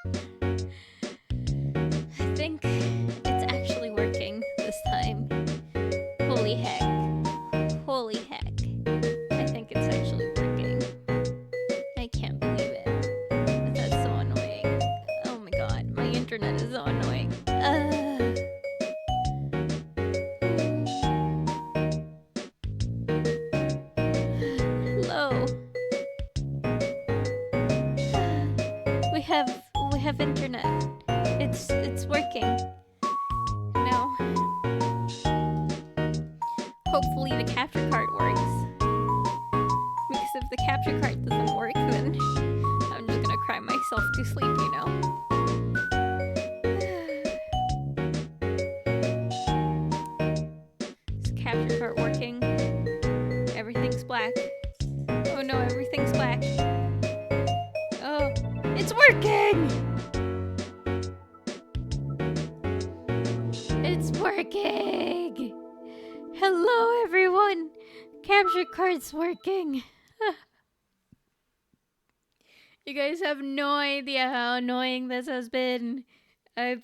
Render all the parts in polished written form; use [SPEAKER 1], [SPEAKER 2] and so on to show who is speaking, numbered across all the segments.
[SPEAKER 1] I think it's actually working this time. Holy heck. Holy heck. I think it's actually working. I can't believe it. That's so annoying. Oh my god, my internet is so annoying. Hello. We have internet. It's working. No. Hopefully the capture card works. Because if the capture card doesn't work, then I'm just gonna cry myself to sleep, you know? Is the capture card working? Everything's black. Oh no, everything's black. Oh, it's working! It's working! Hello, everyone! Capture card's working. You guys have no idea how annoying this has been. I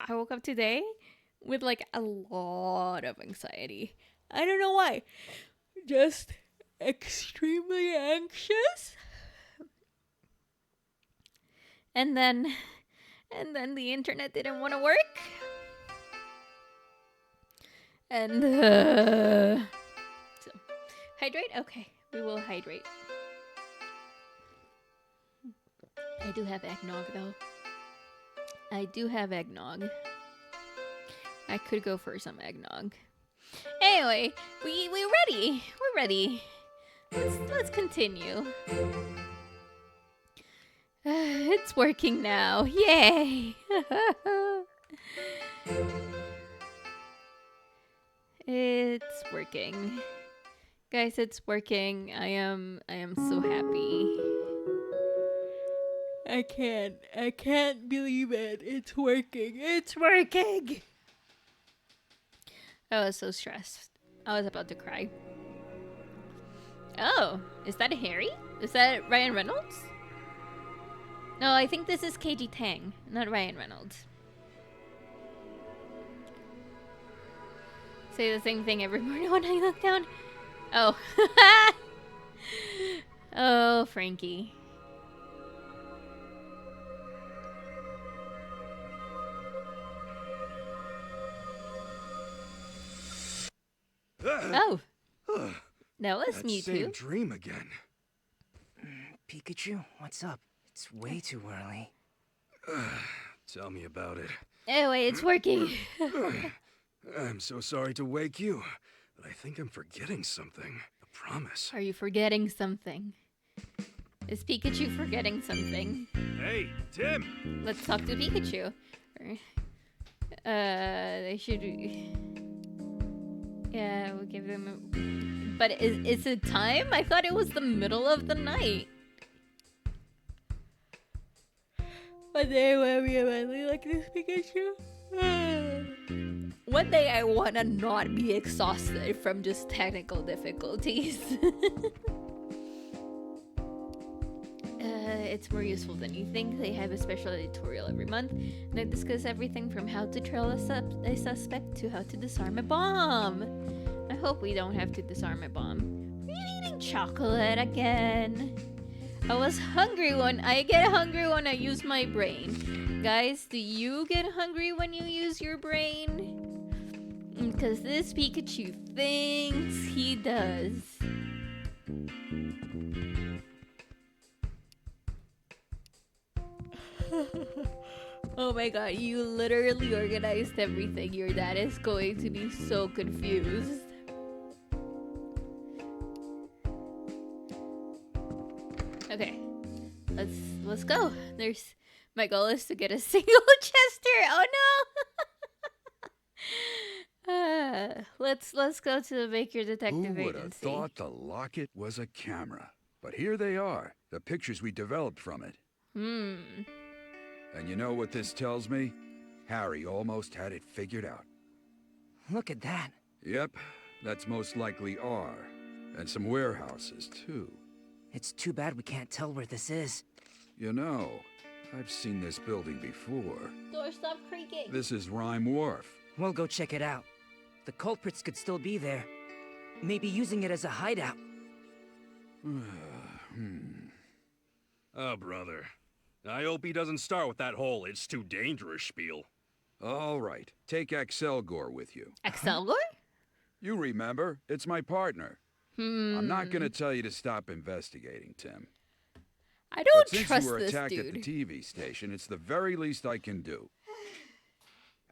[SPEAKER 1] woke up today with like a lot of anxiety. I don't know why. Just extremely anxious. And then the internet didn't want to work. And so hydrate? Okay, we will hydrate. I do have eggnog though. I do have eggnog. I could go for some eggnog. Anyway, we're ready. We're ready. Let's continue. It's working now. Yay! It's working. Guys, it's working. I am so happy. I can't believe it. It's working. It's working. I was so stressed. I was about to cry. Oh, is that Harry? Is that Ryan Reynolds? No, I think this is KG Tang, not Ryan Reynolds. Say the same thing every morning when I look down. Oh. Oh, Frankie. Oh. That was me too.
[SPEAKER 2] Same dream again.
[SPEAKER 3] Pikachu, what's up? It's way too early.
[SPEAKER 2] Tell me about it.
[SPEAKER 1] Anyway, it's working.
[SPEAKER 2] I'm so sorry to wake you, but I think I'm forgetting something. I promise.
[SPEAKER 1] Are you forgetting something? Is Pikachu forgetting something?
[SPEAKER 2] Hey, Tim!
[SPEAKER 1] Let's talk to Pikachu. They should... Yeah, we'll give them... But is it time? I thought it was the middle of the night. One day I want to be a manly like this, Pikachu. One day I want to not be exhausted from just technical difficulties. It's more useful than you think. They have a special editorial every month. They discuss everything from how to trail a suspect to how to disarm a bomb. I hope we don't have to disarm a bomb. Are you eating chocolate again? I get hungry when I use my brain. Guys, do you get hungry when you use your brain? Because this Pikachu thinks he does. Oh my god, you literally organized everything. Your dad is going to be so confused. Okay, let's go. My goal is to get a single Chester. Oh no! Let's go to the Baker Detective Agency.
[SPEAKER 4] Who would have thought the locket was a camera? But here they are, the pictures we developed from it. And you know what this tells me? Harry almost had it figured out.
[SPEAKER 3] Look at that.
[SPEAKER 4] Yep, that's most likely R. And some warehouses, too.
[SPEAKER 3] It's too bad we can't tell where this is.
[SPEAKER 4] You know, I've seen this building before.
[SPEAKER 1] Door stop creaking.
[SPEAKER 4] This is Rhyme Wharf.
[SPEAKER 3] We'll go check it out. The culprits could still be there. Maybe using it as a hideout.
[SPEAKER 2] Oh, brother. I hope he doesn't start with that whole "it's too dangerous" spiel.
[SPEAKER 4] All right, take Excelgor with you.
[SPEAKER 1] Excelgor?
[SPEAKER 4] You remember, it's my partner. I'm not gonna tell you to stop investigating, Tim.
[SPEAKER 1] I
[SPEAKER 4] But
[SPEAKER 1] don't
[SPEAKER 4] since
[SPEAKER 1] trust
[SPEAKER 4] you were
[SPEAKER 1] this
[SPEAKER 4] attacked
[SPEAKER 1] dude.
[SPEAKER 4] at the TV station, it's the very least I can do.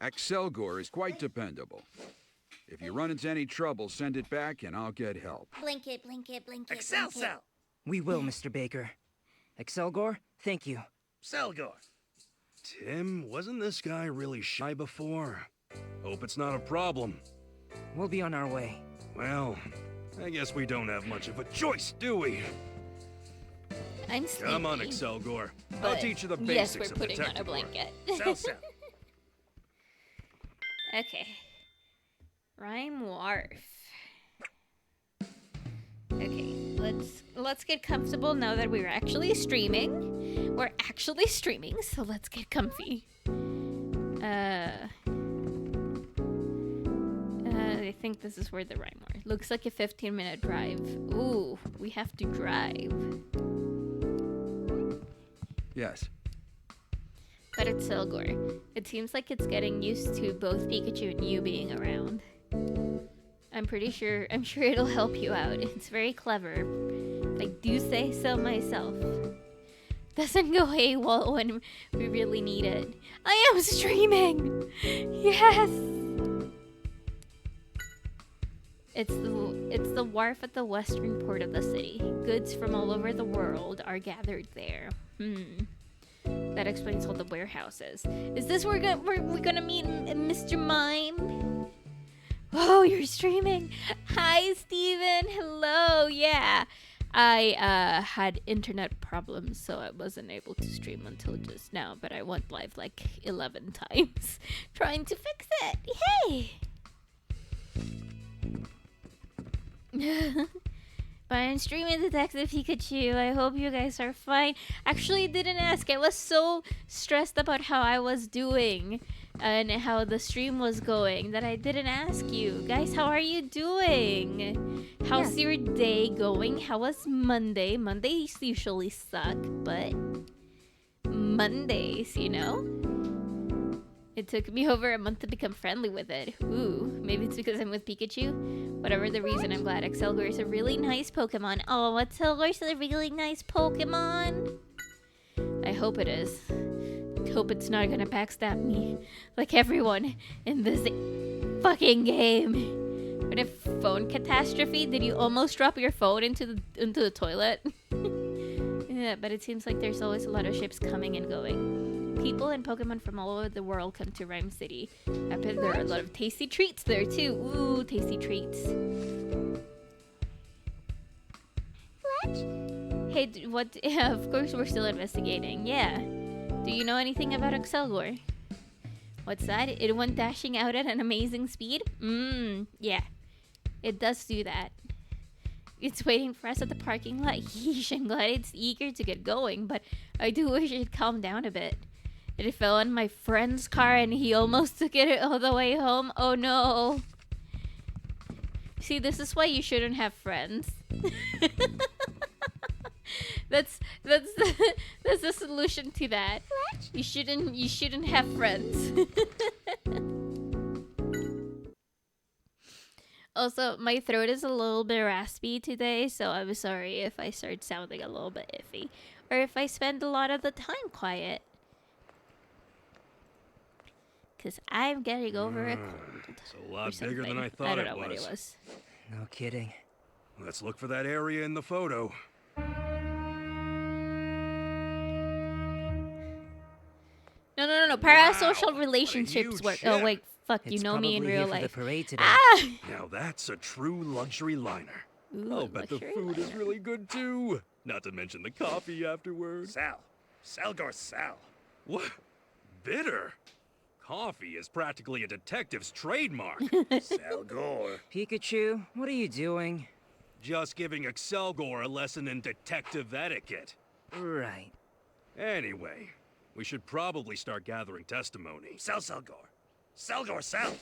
[SPEAKER 4] Excelgor is quite dependable. If you run into any trouble, send it back and I'll get help.
[SPEAKER 5] Blink it, blink it, blink it.
[SPEAKER 6] Excel
[SPEAKER 5] blink it.
[SPEAKER 6] Cell!
[SPEAKER 3] We will, Mr. Baker. Excelgor, thank you.
[SPEAKER 6] Selgor!
[SPEAKER 2] Tim, wasn't this guy really shy before? Hope it's not a problem.
[SPEAKER 3] We'll be on our way.
[SPEAKER 2] Well, I guess we don't have much of a choice, do we?
[SPEAKER 1] I'm sleepy.
[SPEAKER 2] Come on, Excelgor. I'll
[SPEAKER 1] but
[SPEAKER 2] teach you the
[SPEAKER 1] yes,
[SPEAKER 2] basics
[SPEAKER 1] we're
[SPEAKER 2] of
[SPEAKER 1] putting on a
[SPEAKER 2] detective work.
[SPEAKER 1] blanket.
[SPEAKER 6] Cell Cell!
[SPEAKER 1] Okay. Rhyme Wharf. Okay, let's get comfortable now that we're actually streaming. We're actually streaming, so let's get comfy. I think this is where the Rhyme Wharf. Looks like a 15-minute drive. Ooh, we have to drive.
[SPEAKER 4] Yes.
[SPEAKER 1] But it's Selgor. It seems like it's getting used to both Pikachu and you being around. I'm sure it'll help you out. It's very clever. I do say so myself. Doesn't go AWOL when we really need it. I am streaming! Yes! It's the wharf at the western port of the city. Goods from all over the world are gathered there. That explains all the warehouses. Is this where we're gonna meet Mr. Mime? Oh, you're streaming. Hi, Steven. Hello. Yeah. I had internet problems, so I wasn't able to stream until just now, but I went live like 11 times trying to fix it. Hey! But I'm streaming Detective Pikachu. I hope you guys are fine. Actually, I didn't ask. I was so stressed about how I was doing and how the stream was going that I didn't ask you. Guys, how are you doing? How's your day going? How was Monday? Mondays usually suck, but Mondays, you know? It took me over a month to become friendly with it. Ooh, maybe it's because I'm with Pikachu? Whatever the reason, I'm glad. Excelgor is a really nice Pokemon. Oh, Excelgor's a really nice Pokemon. I hope it is. Hope it's not gonna backstab me like everyone in this fucking game. What a phone catastrophe. Did you almost drop your phone into the toilet? Yeah, but it seems like there's always a lot of ships coming and going. People and Pokemon from all over the world come to Rhyme City. I bet there are a lot of tasty treats there too. Ooh, tasty treats. Hey, what? Yeah, of course we're still investigating. Yeah. Do you know anything about Excelgor? What's that? It went dashing out at an amazing speed? Yeah. It does do that. It's waiting for us at the parking lot. Yeesh, I'm glad it's eager to get going, but I do wish it'd calm down a bit. It fell on my friend's car and he almost took it all the way home. Oh no. See, this is why you shouldn't have friends. That's the solution to that. You shouldn't have friends. Also, my throat is a little bit raspy today, so I'm sorry if I start sounding a little bit iffy. Or if I spend a lot of the time quiet. Because I'm getting over a cold.
[SPEAKER 2] It's a lot
[SPEAKER 1] or
[SPEAKER 2] bigger than
[SPEAKER 1] something.
[SPEAKER 2] I thought
[SPEAKER 1] I don't
[SPEAKER 2] it
[SPEAKER 1] know
[SPEAKER 2] was.
[SPEAKER 1] what it was.
[SPEAKER 3] No kidding.
[SPEAKER 2] Let's look for that area in the photo.
[SPEAKER 1] No. Parasocial
[SPEAKER 2] Wow,
[SPEAKER 1] relationships
[SPEAKER 2] what a
[SPEAKER 1] work.
[SPEAKER 2] huge
[SPEAKER 1] Oh,
[SPEAKER 2] ship.
[SPEAKER 1] wait. Fuck, you
[SPEAKER 3] It's
[SPEAKER 1] know me in
[SPEAKER 3] probably
[SPEAKER 1] real
[SPEAKER 3] here for
[SPEAKER 1] life.
[SPEAKER 3] the parade today.
[SPEAKER 1] Ah!
[SPEAKER 2] Now that's a true luxury liner.
[SPEAKER 1] Ooh,
[SPEAKER 2] I'll bet the
[SPEAKER 1] luxury
[SPEAKER 2] food is
[SPEAKER 1] liner.
[SPEAKER 2] really good too. Not to mention the coffee afterwards.
[SPEAKER 6] Sal. Selgor Sal.
[SPEAKER 2] What? Bitter? Coffee is practically a detective's trademark.
[SPEAKER 6] Selgor.
[SPEAKER 3] Pikachu, what are you doing?
[SPEAKER 2] Just giving Excelgor a lesson in detective etiquette.
[SPEAKER 3] Right.
[SPEAKER 2] Anyway, We should probably start gathering testimony.
[SPEAKER 6] Sal Salgor. Salgor Sal.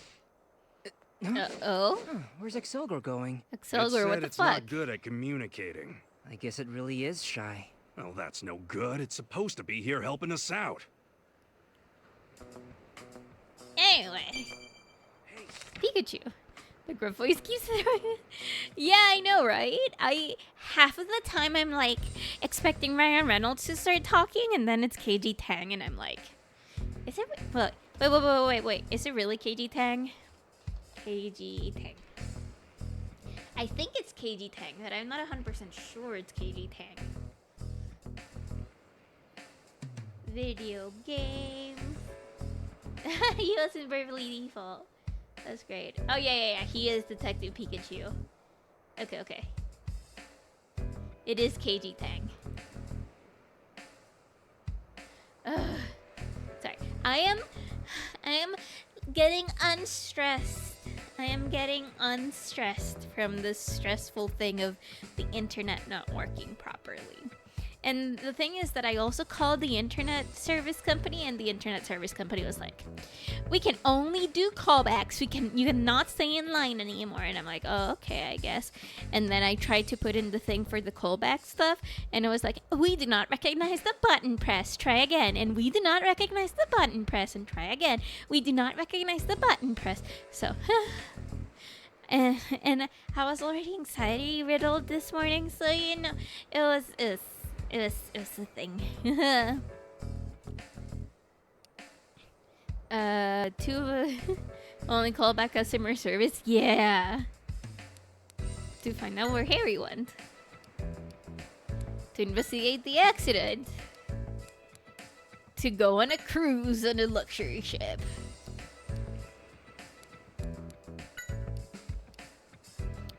[SPEAKER 1] Oh?
[SPEAKER 3] Where's Excelgor going?
[SPEAKER 1] Excelgor, what the
[SPEAKER 2] it's
[SPEAKER 1] fuck?
[SPEAKER 2] not good at communicating.
[SPEAKER 3] I guess it really is shy.
[SPEAKER 2] Well, that's no good. It's supposed to be here helping us out.
[SPEAKER 1] Anyway. Pikachu. The gruff voice keeps throwing. Yeah, I know, right? Half of the time I'm like expecting Ryan Reynolds to start talking, and then it's KG Tang, and I'm like, is it? Wait. Is it really KG Tang? KG Tang. I think it's KG Tang, but I'm not 100% sure it's KG Tang. Video game. He was in Bravely Default. That's great. Oh, yeah. He is Detective Pikachu. Okay. It is KG Tang. Sorry. I am getting unstressed. I am getting unstressed from this stressful thing of the internet not working properly. And the thing is that I also called the internet service company, and the internet service company was like, we can only do callbacks. You cannot stay in line anymore. And I'm like, oh, okay, I guess. And then I tried to put in the thing for the callback stuff, and it was like, we do not recognize the button press. Try again. And we do not recognize the button press. And try again. We do not recognize the button press. So, and I was already anxiety riddled this morning, so you know, it was a thing. Only call back customer service? Yeah. To find out where Harry went. To investigate the accident. To go on a cruise on a luxury ship.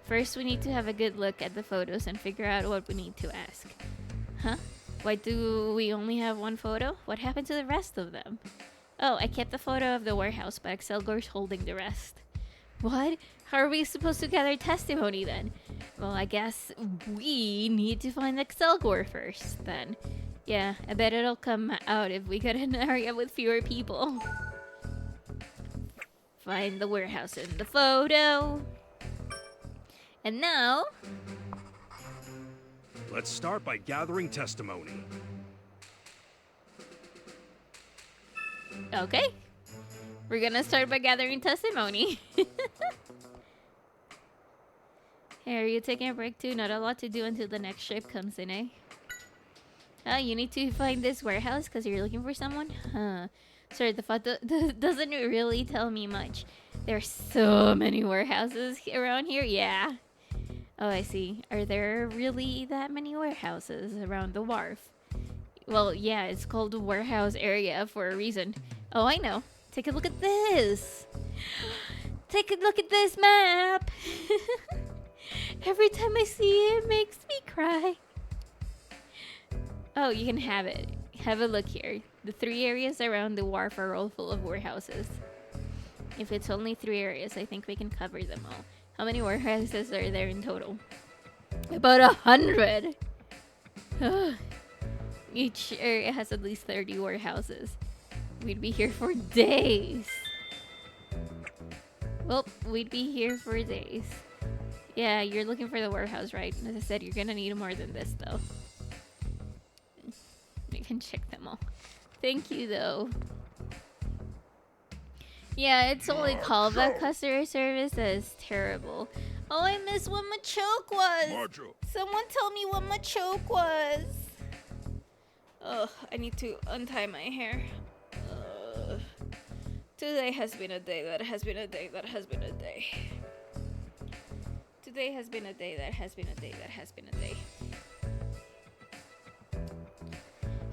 [SPEAKER 1] First, we need to have a good look at the photos and figure out what we need to ask. Huh? Why do we only have one photo? What happened to the rest of them? Oh, I kept the photo of the warehouse, but Excelgor's holding the rest. What? How are we supposed to gather testimony then? Well, I guess we need to find Excelgor first, then. Yeah, I bet it'll come out if we get an area with fewer people. Find the warehouse in the photo. And now...
[SPEAKER 2] Let's start by gathering testimony.
[SPEAKER 1] Okay. We're gonna start by gathering testimony. Hey, are you taking a break too? Not a lot to do until the next ship comes in, eh? Oh, you need to find this warehouse because you're looking for someone? Huh. Sorry, the photo doesn't really tell me much. There's so many warehouses around here. Yeah. Oh, I see. Are there really that many warehouses around the wharf? Well, yeah, it's called the warehouse area for a reason. Oh, I know. Take a look at this. Take a look at this map. Every time I see it, it makes me cry. Oh, you can have it. Have a look here. The 3 areas around the wharf are all full of warehouses. If it's only 3 areas, I think we can cover them all. How many warehouses are there in total? About 100. Each area has at least 30 warehouses. We'd be here for days. Well, we'd be here for days. Yeah, you're looking for the warehouse, right? As I said, you're gonna need more than this, though. We can check them all. Thank you, though. Yeah, it's only callback customer service that is terrible. Oh, I missed what Machoke was!
[SPEAKER 4] Marjo.
[SPEAKER 1] Someone tell me what Machoke was! Ugh, I need to untie my hair. Today has been a day that has been a day that has been a day. Today has been a day that has been a day that has been a day.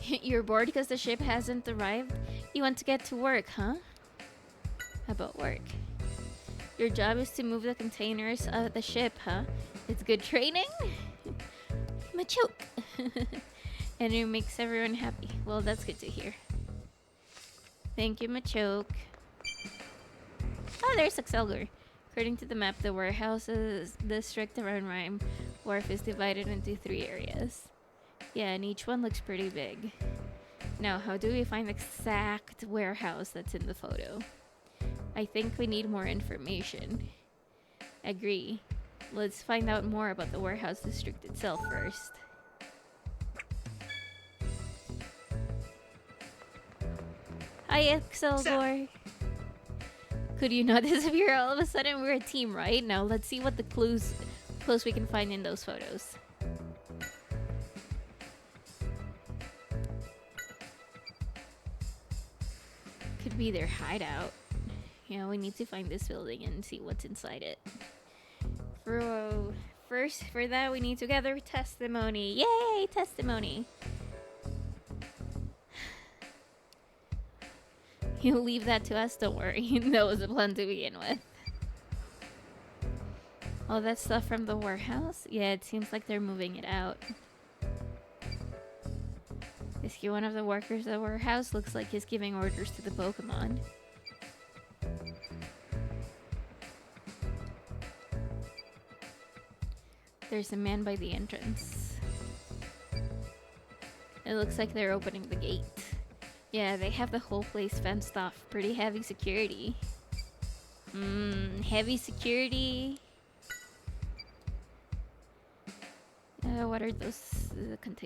[SPEAKER 1] You're bored because the ship hasn't arrived? You want to get to work, huh? How about work? Your job is to move the containers of the ship, huh? It's good training? Machoke! And it makes everyone happy. Well, that's good to hear. Thank you, Machoke. Oh, there's Excelgor. According to the map, the warehouses district around Rhyme Wharf is divided into 3 areas. Yeah, and each one looks pretty big. Now, how do we find the exact warehouse that's in the photo? I think we need more information. Agree. Let's find out more about the warehouse district itself first. Hi, Excelgor. Could you not disappear all of a sudden? We're a team, right? Now let's see what the clues we can find in those photos. Could be their hideout. Yeah, we need to find this building and see what's inside it. First, for that, we need to gather testimony. Yay, testimony! You'll leave that to us, don't worry. That was the plan to begin with. All that stuff from the warehouse? Yeah, it seems like they're moving it out. Is he one of the workers at the warehouse? Looks like he's giving orders to the Pokemon. There's a man by the entrance. It looks like they're opening the gate. Yeah, they have the whole place fenced off. Pretty heavy security. Heavy security. What are those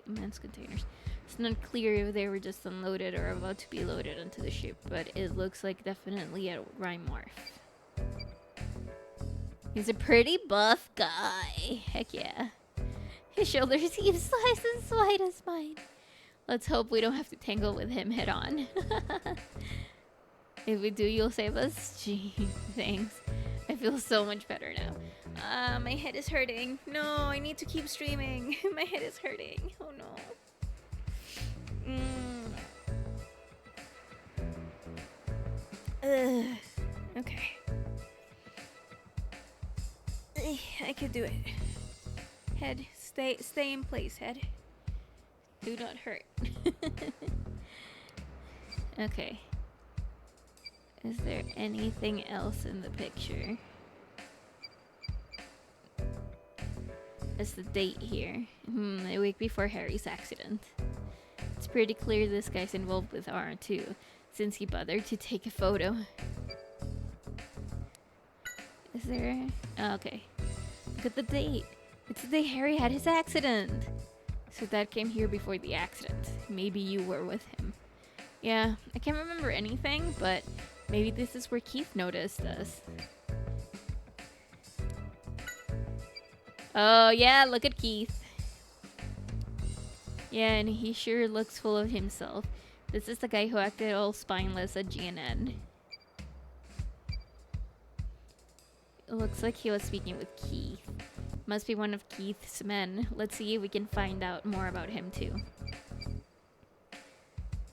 [SPEAKER 1] men's containers? It's not clear if they were just unloaded or about to be loaded onto the ship, but it looks like definitely a Rhyme Wharf. He's a pretty buff guy. Heck yeah. His shoulders seem twice as wide as mine. Let's hope we don't have to tangle with him head on. If we do, you'll save us? Gee, thanks. I feel so much better now. My head is hurting. No, I need to keep streaming. My head is hurting. Oh no. Okay. I can do it. Head, stay in place, head. Do not hurt. Okay. Is there anything else in the picture? It's the date here. A week before Harry's accident. It's pretty clear this guy's involved with R2, since he bothered to take a photo. Is there... Oh, okay. Look at the date. It's the day Harry had his accident. So Dad came here before the accident. Maybe you were with him. Yeah, I can't remember anything, but maybe this is where Keith noticed us. Oh yeah, look at Keith. Yeah, and he sure looks full of himself. This is the guy who acted all spineless at GNN. It looks like he was speaking with Keith. Must be one of Keith's men. Let's see if we can find out more about him too.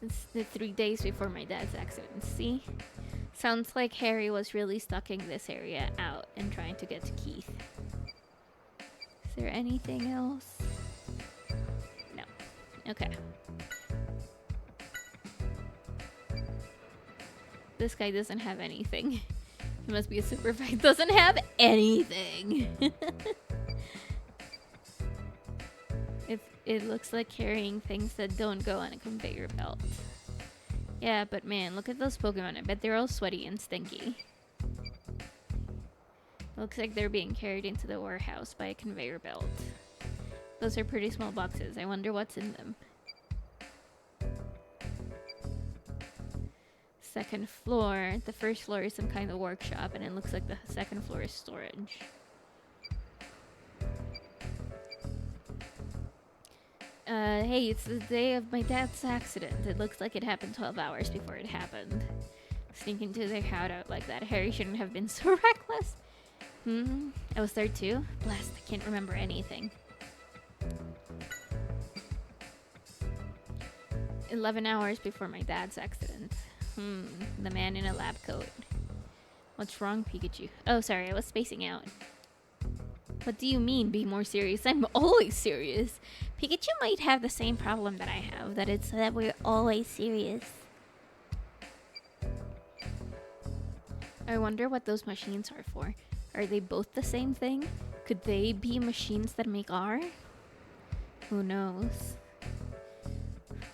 [SPEAKER 1] It's the 3 days before my dad's accident, see? Sounds like Harry was really stalking this area out and trying to get to Keith. Is there anything else? No. Okay. This guy doesn't have anything. He must be a super fight. Doesn't have anything. It looks like carrying things that don't go on a conveyor belt. Yeah, but man, look at those Pokemon. I bet they're all sweaty and stinky. Looks like they're being carried into the warehouse by a conveyor belt. Those are pretty small boxes. I wonder what's in them. Second floor. The first floor is some kind of workshop, and it looks like the second floor is storage. Hey, it's the day of my dad's accident. It looks like it happened 12 hours before it happened. Sneak into their hideout like that. Harry shouldn't have been so reckless. I was there too? Blast, I can't remember anything. 11 hours before my dad's accident. The man in a lab coat. What's wrong, Pikachu? Oh, sorry, I was spacing out. What do you mean, be more serious? I'm always serious. Pikachu might have the same problem that I have, that it's that we're always serious. I wonder what those machines are for. Are they both the same thing? Could they be machines that make R? Who knows?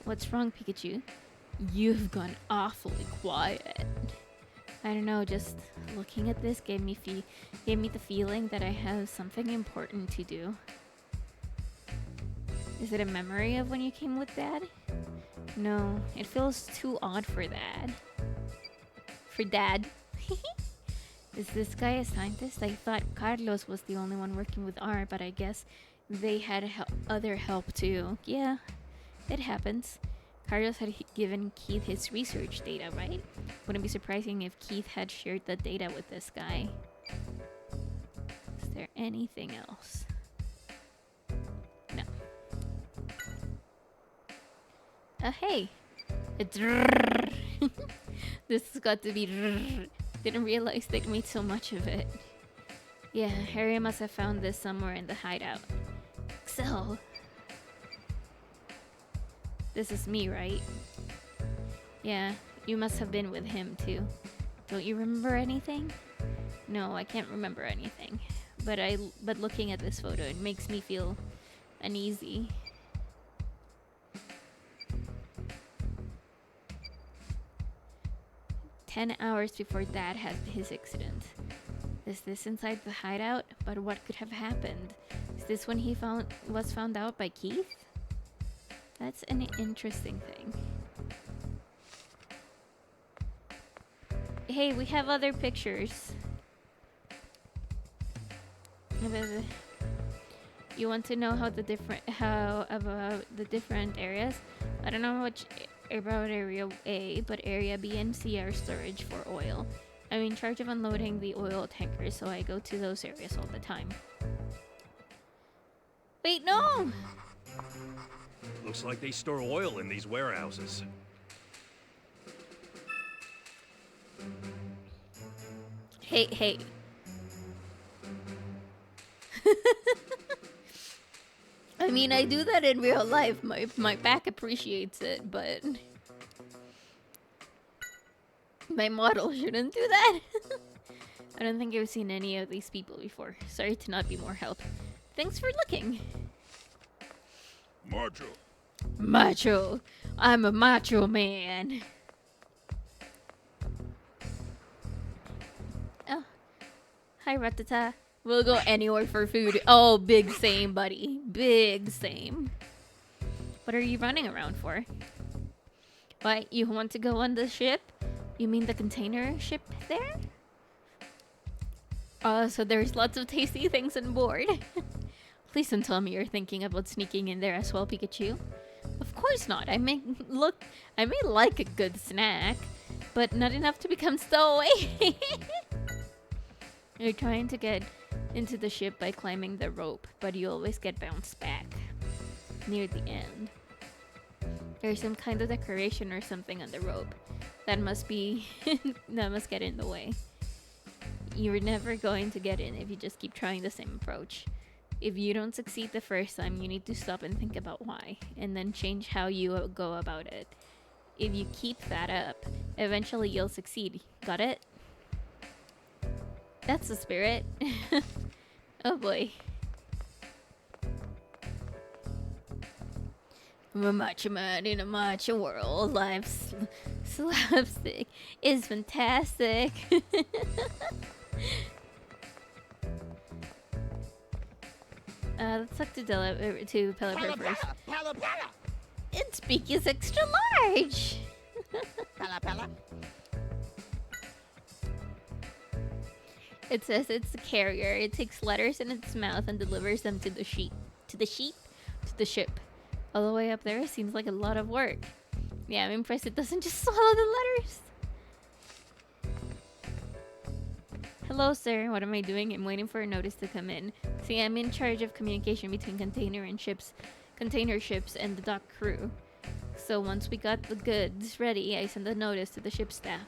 [SPEAKER 1] What's wrong, Pikachu? You've gone awfully quiet. I don't know, just looking at this gave me the feeling that I have something important to do. Is it a memory of when you came with Dad? No, it feels too odd for that. For Dad. Is this guy a scientist? I thought Carlos was the only one working with R, but I guess they had other help too. Yeah, it happens. Carlos had given Keith his research data, right? Wouldn't be surprising if Keith had shared the data with this guy. Is there anything else? No. Hey! It's This has got to be Didn't realize they'd made so much of it. Yeah, Harry must have found this somewhere in the hideout. So... This is me, right? Yeah, you must have been with him too. Don't you remember anything? No, I can't remember anything. But looking at this photo, it makes me feel uneasy. "10 hours before Dad had his accident. Is this inside the hideout? But what could have happened? Is this when he was found out by Keith? That's an interesting thing. Hey, we have other pictures. You want to know how about the different areas? I don't know much about Area A, but Area B and C are storage for oil. I'm in charge of unloading the oil tankers, so I go to those areas all the time. Wait, no!
[SPEAKER 6] Looks like they store oil in these warehouses.
[SPEAKER 1] Hey. I mean, I do that in real life. My back appreciates it, but my model shouldn't do that. I don't think I've seen any of these people before. Sorry to not be more help. Thanks for looking.
[SPEAKER 4] Macho.
[SPEAKER 1] Macho. I'm a macho man. Oh. Hi, Ratata. We'll go anywhere for food. Oh, big same, buddy. Big same. What are you running around for? What, you want to go on the ship? You mean the container ship there? So there's lots of tasty things on board. Please don't tell me you're thinking about sneaking in there as well, Pikachu. Of course not. I may like a good snack, but not enough to become stowaway. You're trying to get into the ship by climbing the rope, but you always get bounced back near the end. There's some kind of decoration or something on the rope that must get in the way. You're never going to get in if you just keep trying the same approach. If you don't succeed the first time, you need to stop and think about why, and then change how you go about it. If you keep that up, eventually you'll succeed. Got it? That's the spirit. Oh boy. I'm a macho man in a macho world. Life's slapstick is fantastic. Let's talk to Pelipper first. Its beak is extra large. It says it's a carrier. It takes letters in its mouth and delivers them to the sheep. To the ship. All the way up there seems like a lot of work. Yeah, I'm impressed it doesn't just swallow the letters. Hello, sir. What am I doing? I'm waiting for a notice to come in. See, I'm in charge of communication between container ships and the dock crew. So once we got the goods ready, I send a notice to the ship staff.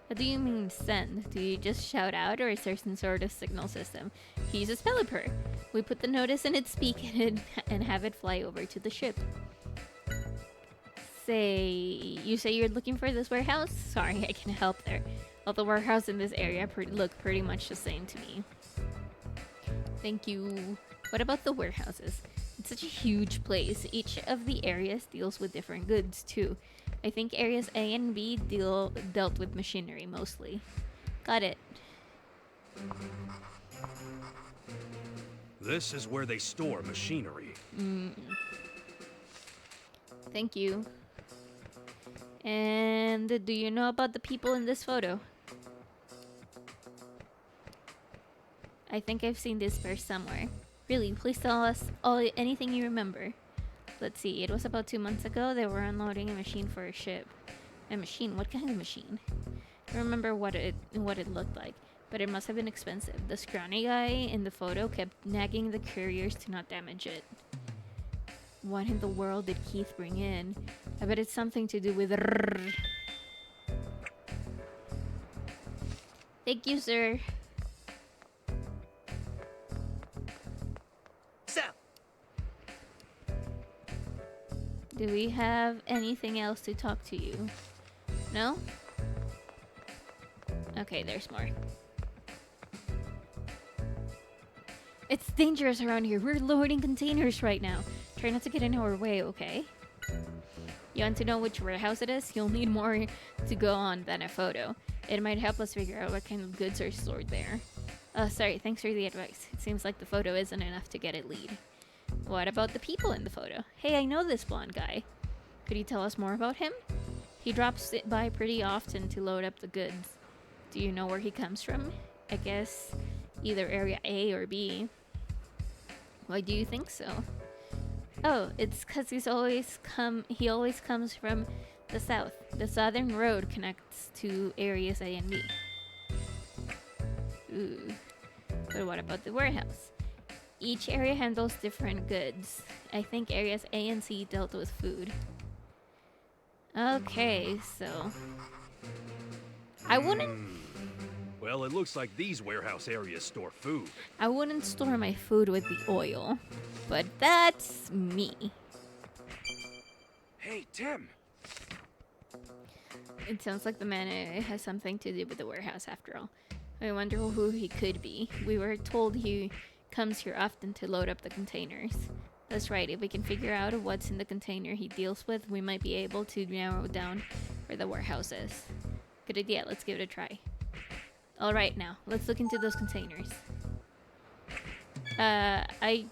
[SPEAKER 1] What do you mean send? Do you just shout out, or is there some sort of signal system? He uses Pelipper. We put the notice in its beak and have it fly over to the ship. You say you're looking for this warehouse? Sorry, I can't help there. All the warehouses in this area look pretty much the same to me. Thank you. What about the warehouses? It's such a huge place. Each of the areas deals with different goods too. I think areas A and B dealt with machinery mostly. Got it.
[SPEAKER 6] This is where they store machinery.
[SPEAKER 1] Thank you. And do you know about the people in this photo? I think I've seen this pair somewhere. Really, please tell us anything you remember. Let's see, it was about 2 months ago. They were unloading a machine for a ship. A machine? What kind of machine? I don't remember what it looked like, but it must have been expensive. The scrawny guy in the photo kept nagging the couriers to not damage it. What in the world did Keith bring in? I bet it's something to do with rrrr. Thank you, sir.
[SPEAKER 3] So,
[SPEAKER 1] Do we have anything else to talk to you? No? Okay, there's more. It's dangerous around here. We're loading containers right now. Try not to get in our way, okay? You want to know which warehouse it is? You'll need more to go on than a photo. It might help us figure out what kind of goods are stored there. Sorry, thanks for the advice. It seems like the photo isn't enough to get it lead. What about the people in the photo? Hey, I know this blonde guy. Could you tell us more about him? He drops it by pretty often to load up the goods. Do you know where he comes from? I guess either area A or B. Why do you think so? Oh, it's because he always comes from the south. The southern road connects to areas A and B. Ooh. But what about the warehouse? Each area handles different goods. I think areas A and C dealt with food. Okay, so I wouldn't
[SPEAKER 6] Well, it looks like these warehouse areas store food.
[SPEAKER 1] I wouldn't store my food with the oil, but that's me.
[SPEAKER 4] Hey, Tim.
[SPEAKER 1] It sounds like the man has something to do with the warehouse after all. I wonder who he could be. We were told he comes here often to load up the containers. That's right, if we can figure out what's in the container he deals with, we might be able to narrow down where the warehouse is. Good idea, let's give it a try. Alright, now, let's look into those containers. I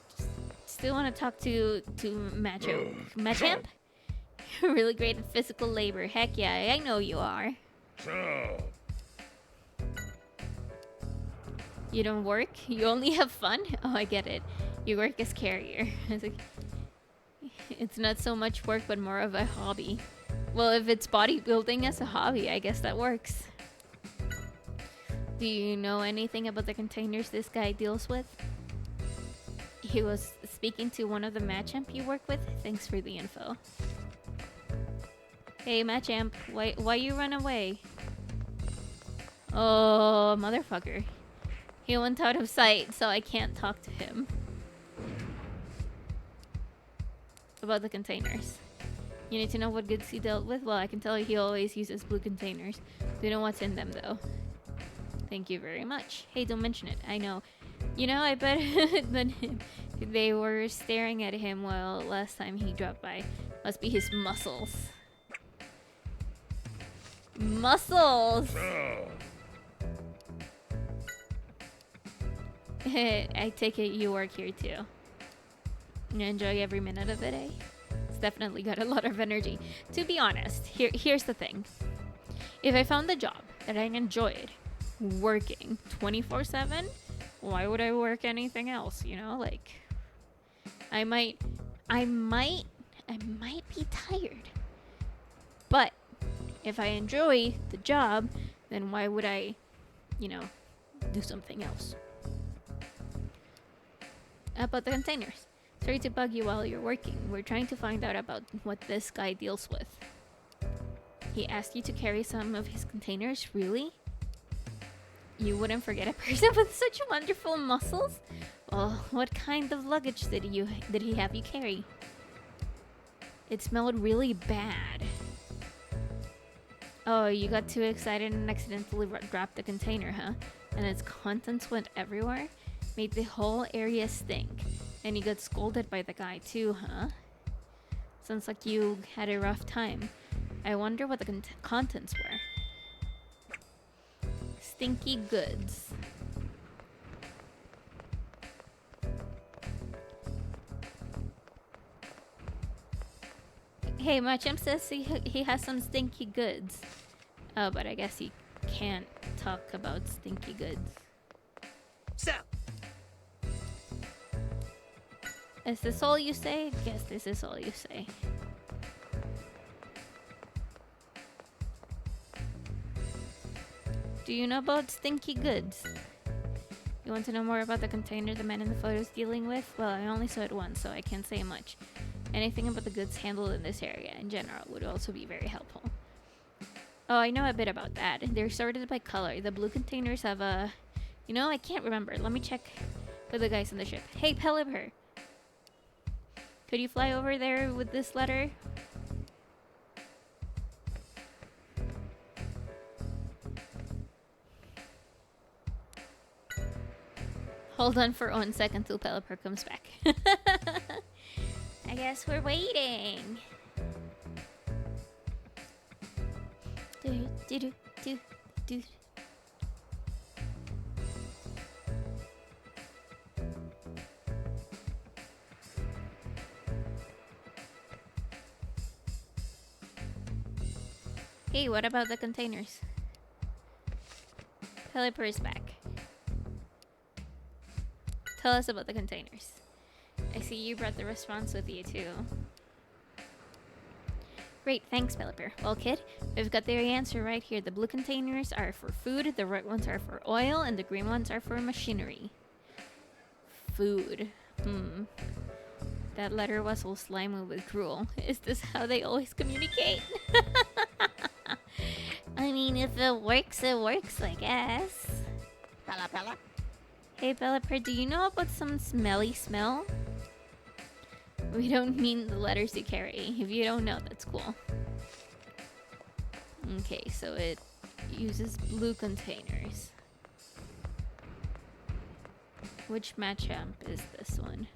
[SPEAKER 1] still want to talk to Machamp? You're really great at physical labor. Heck yeah, I know you are.
[SPEAKER 6] So,
[SPEAKER 1] You don't work? You only have fun? Oh, I get it. You work as carrier. It's not so much work, but more of a hobby. Well, if it's bodybuilding as a hobby, I guess that works. Do you know anything about the containers this guy deals with? He was speaking to one of the Machamp you work with. Thanks for the info. Hey, Machamp, why you run away? Oh, motherfucker. He went out of sight, so I can't talk to him. About the containers. You need to know what goods he dealt with? Well, I can tell you he always uses blue containers. Do you know what's in them, though? Thank you very much. Hey, don't mention it. I know. You know, I bet that they were staring at him while last time he dropped by. Must be his muscles. Muscles! I take it you work here too. You enjoy every minute of it, eh? It's definitely got a lot of energy. To be honest, here's the thing. If I found the job that I enjoyed working 24/7, why would I work anything else, you know? Like, I might be tired. But if I enjoy the job, then why would I, you know, do something else? About the containers. Sorry to bug you while you're working. We're trying to find out about what this guy deals with. He asked you to carry some of his containers? Really? You wouldn't forget a person with such wonderful muscles? Well, what kind of luggage did he have you carry? It smelled really bad. Oh, you got too excited and accidentally dropped the container, huh? And its contents went everywhere? Made the whole area stink. And you got scolded by the guy too, huh? Sounds like you had a rough time. I wonder what the contents were. Stinky goods. Hey, Machem says he has some stinky goods. Oh, but I guess he can't talk about stinky goods.
[SPEAKER 3] So,
[SPEAKER 1] Is this all you say? Guess this is all you say. Do you know about stinky goods? You want to know more about the container the man in the photo is dealing with? Well, I only saw it once, so I can't say much. Anything about the goods handled in this area in general would also be very helpful. Oh, I know a bit about that. They're sorted by color. The blue containers have a... You know, I can't remember. Let me check with the guys on the ship. Hey, Pelipper! Could you fly over there with this letter? Hold on for 1 second till Pelipper comes back. I guess we're waiting. Do, do, do, do, do. Hey, what about the containers? Pelipper is back. Tell us about the containers. I see you brought the response with you too. Great, thanks, Pelipper. Well, kid, we've got the answer right here. The blue containers are for food, the red ones are for oil, and the green ones are for machinery. Food. That letter was all slimy with drool. Is this how they always communicate? I mean, if it works, I guess.
[SPEAKER 5] Pella.
[SPEAKER 1] Hey, Pelipper, do you know about some smelly smell? We don't mean the letters you carry. If you don't know, that's cool. Okay, so it uses blue containers. Which Machamp is this one?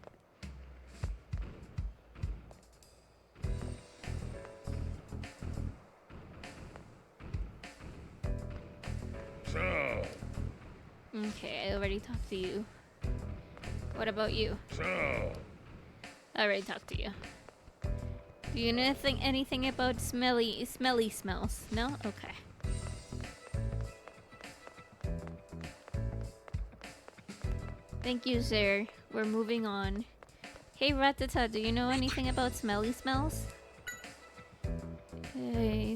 [SPEAKER 6] So,
[SPEAKER 1] Okay, I already talked to you. What about you?
[SPEAKER 6] so.
[SPEAKER 1] I already talked to you. Do you know anything about smelly smells? No? Okay. Thank you, sir. We're moving on. Hey, Ratata, do you know anything about smelly smells?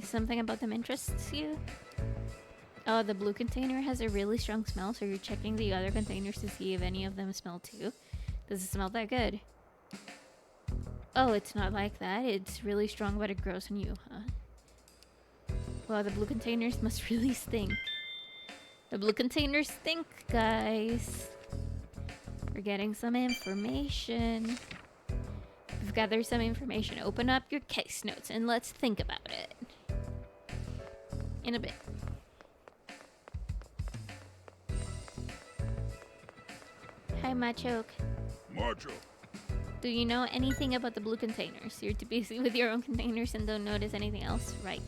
[SPEAKER 1] Something about them interests you? Oh, the blue container has a really strong smell, so you're checking the other containers to see if any of them smell too. Does it smell that good? Oh, it's not like that. It's really strong, but it grows on you, huh? Well, the blue containers must really stink. The blue containers stink, guys. We're getting some information. We've gathered some information. Open up your case notes and let's think about it. In a bit. Hi, Machoke.
[SPEAKER 6] Macho.
[SPEAKER 1] Do you know anything about the blue containers? You're too busy with your own containers and don't notice anything else? Right.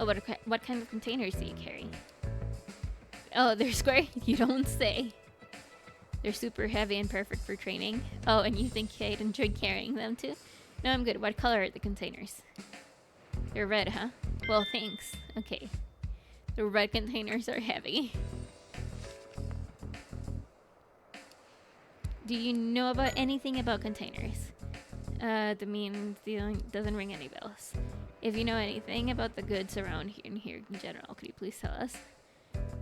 [SPEAKER 1] Oh, what kind of containers do you carry? Oh, they're square? You don't say. They're super heavy and perfect for training. Oh, and you think I'd enjoy carrying them too? No, I'm good. What color are the containers? They're red, huh? Well, thanks. Okay. The red containers are heavy. Do you know about anything about containers? Doesn't ring any bells. If you know anything about the goods around here in general, could you please tell us?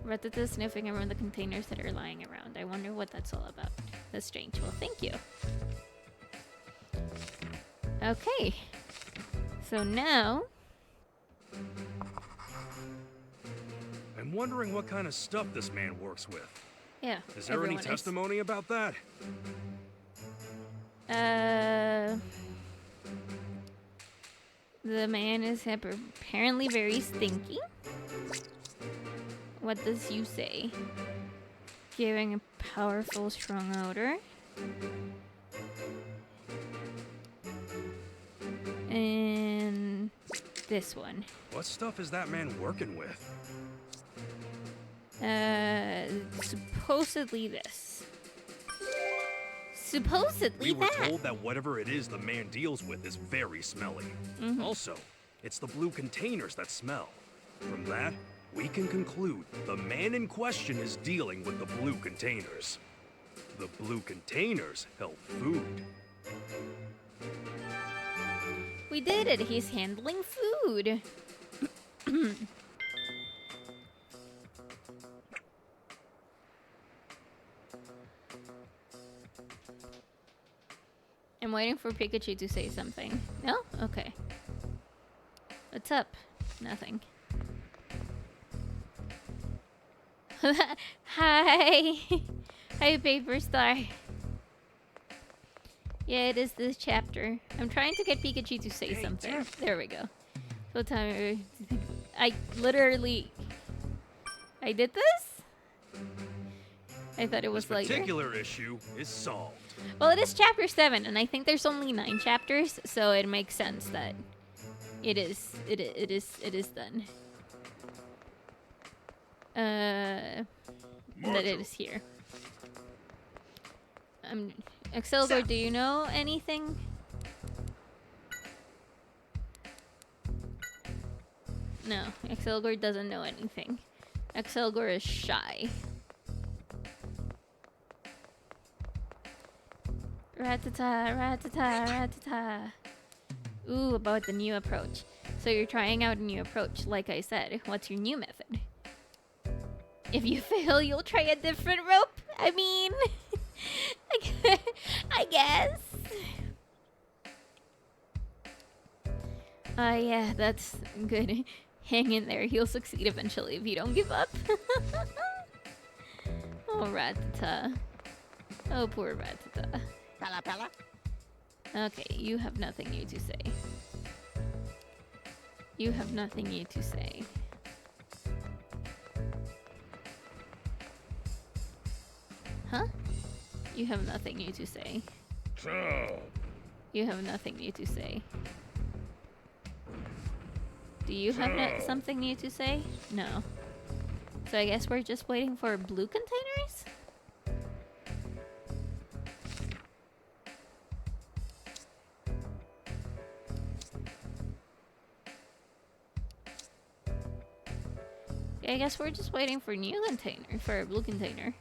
[SPEAKER 1] Ratata sniffing around the containers that are lying around. I wonder what that's all about. That's strange. Well, thank you. Okay. So now...
[SPEAKER 6] I'm wondering what kind of stuff this man works with.
[SPEAKER 1] Yeah,
[SPEAKER 6] Is there any
[SPEAKER 1] everyone is.
[SPEAKER 6] testimony about that?
[SPEAKER 1] The man is apparently very stinky. What does you say? Giving a powerful, strong odor. And this one.
[SPEAKER 6] What stuff is that man working with?
[SPEAKER 1] Supposedly this. Supposedly
[SPEAKER 6] We were
[SPEAKER 1] that.
[SPEAKER 6] told that whatever it is the man deals with is very smelly. Also, it's the blue containers that smell. From that, we can conclude the man in question is dealing with the blue containers. The blue containers held food.
[SPEAKER 1] We did it. He's handling food. I'm waiting for Pikachu to say something. No? Okay. What's up? Nothing. Hi! Hi, Paper Star. Yeah, it is this chapter. I'm trying to get Pikachu to say something. There we go. So tell me. I literally... I did this? I thought it was
[SPEAKER 6] This
[SPEAKER 1] later.
[SPEAKER 6] particular issue is solved.
[SPEAKER 1] Well, it is chapter 7, and I think there's only 9 chapters, so it makes sense that it is done. That it is here. Excelgor, do you know anything? No, Excelgor doesn't know anything. Excelgor is shy. Ratata, ratata, ratata. Ooh, about the new approach. So you're trying out a new approach, like I said. What's your new method? If you fail, you'll try a different rope? I mean... I guess. Yeah, that's good. Hang in there. You'll succeed eventually if you don't give up. Oh, Ratata. Oh, poor Ratata.
[SPEAKER 5] Pella Pella.
[SPEAKER 1] Okay, you have nothing new to say. You have nothing new to say. Huh? You have nothing new to say. You have nothing new to say. Do you have something new to say? No. So I guess we're just waiting for blue containers? I guess we're just waiting for new container, for a blue container.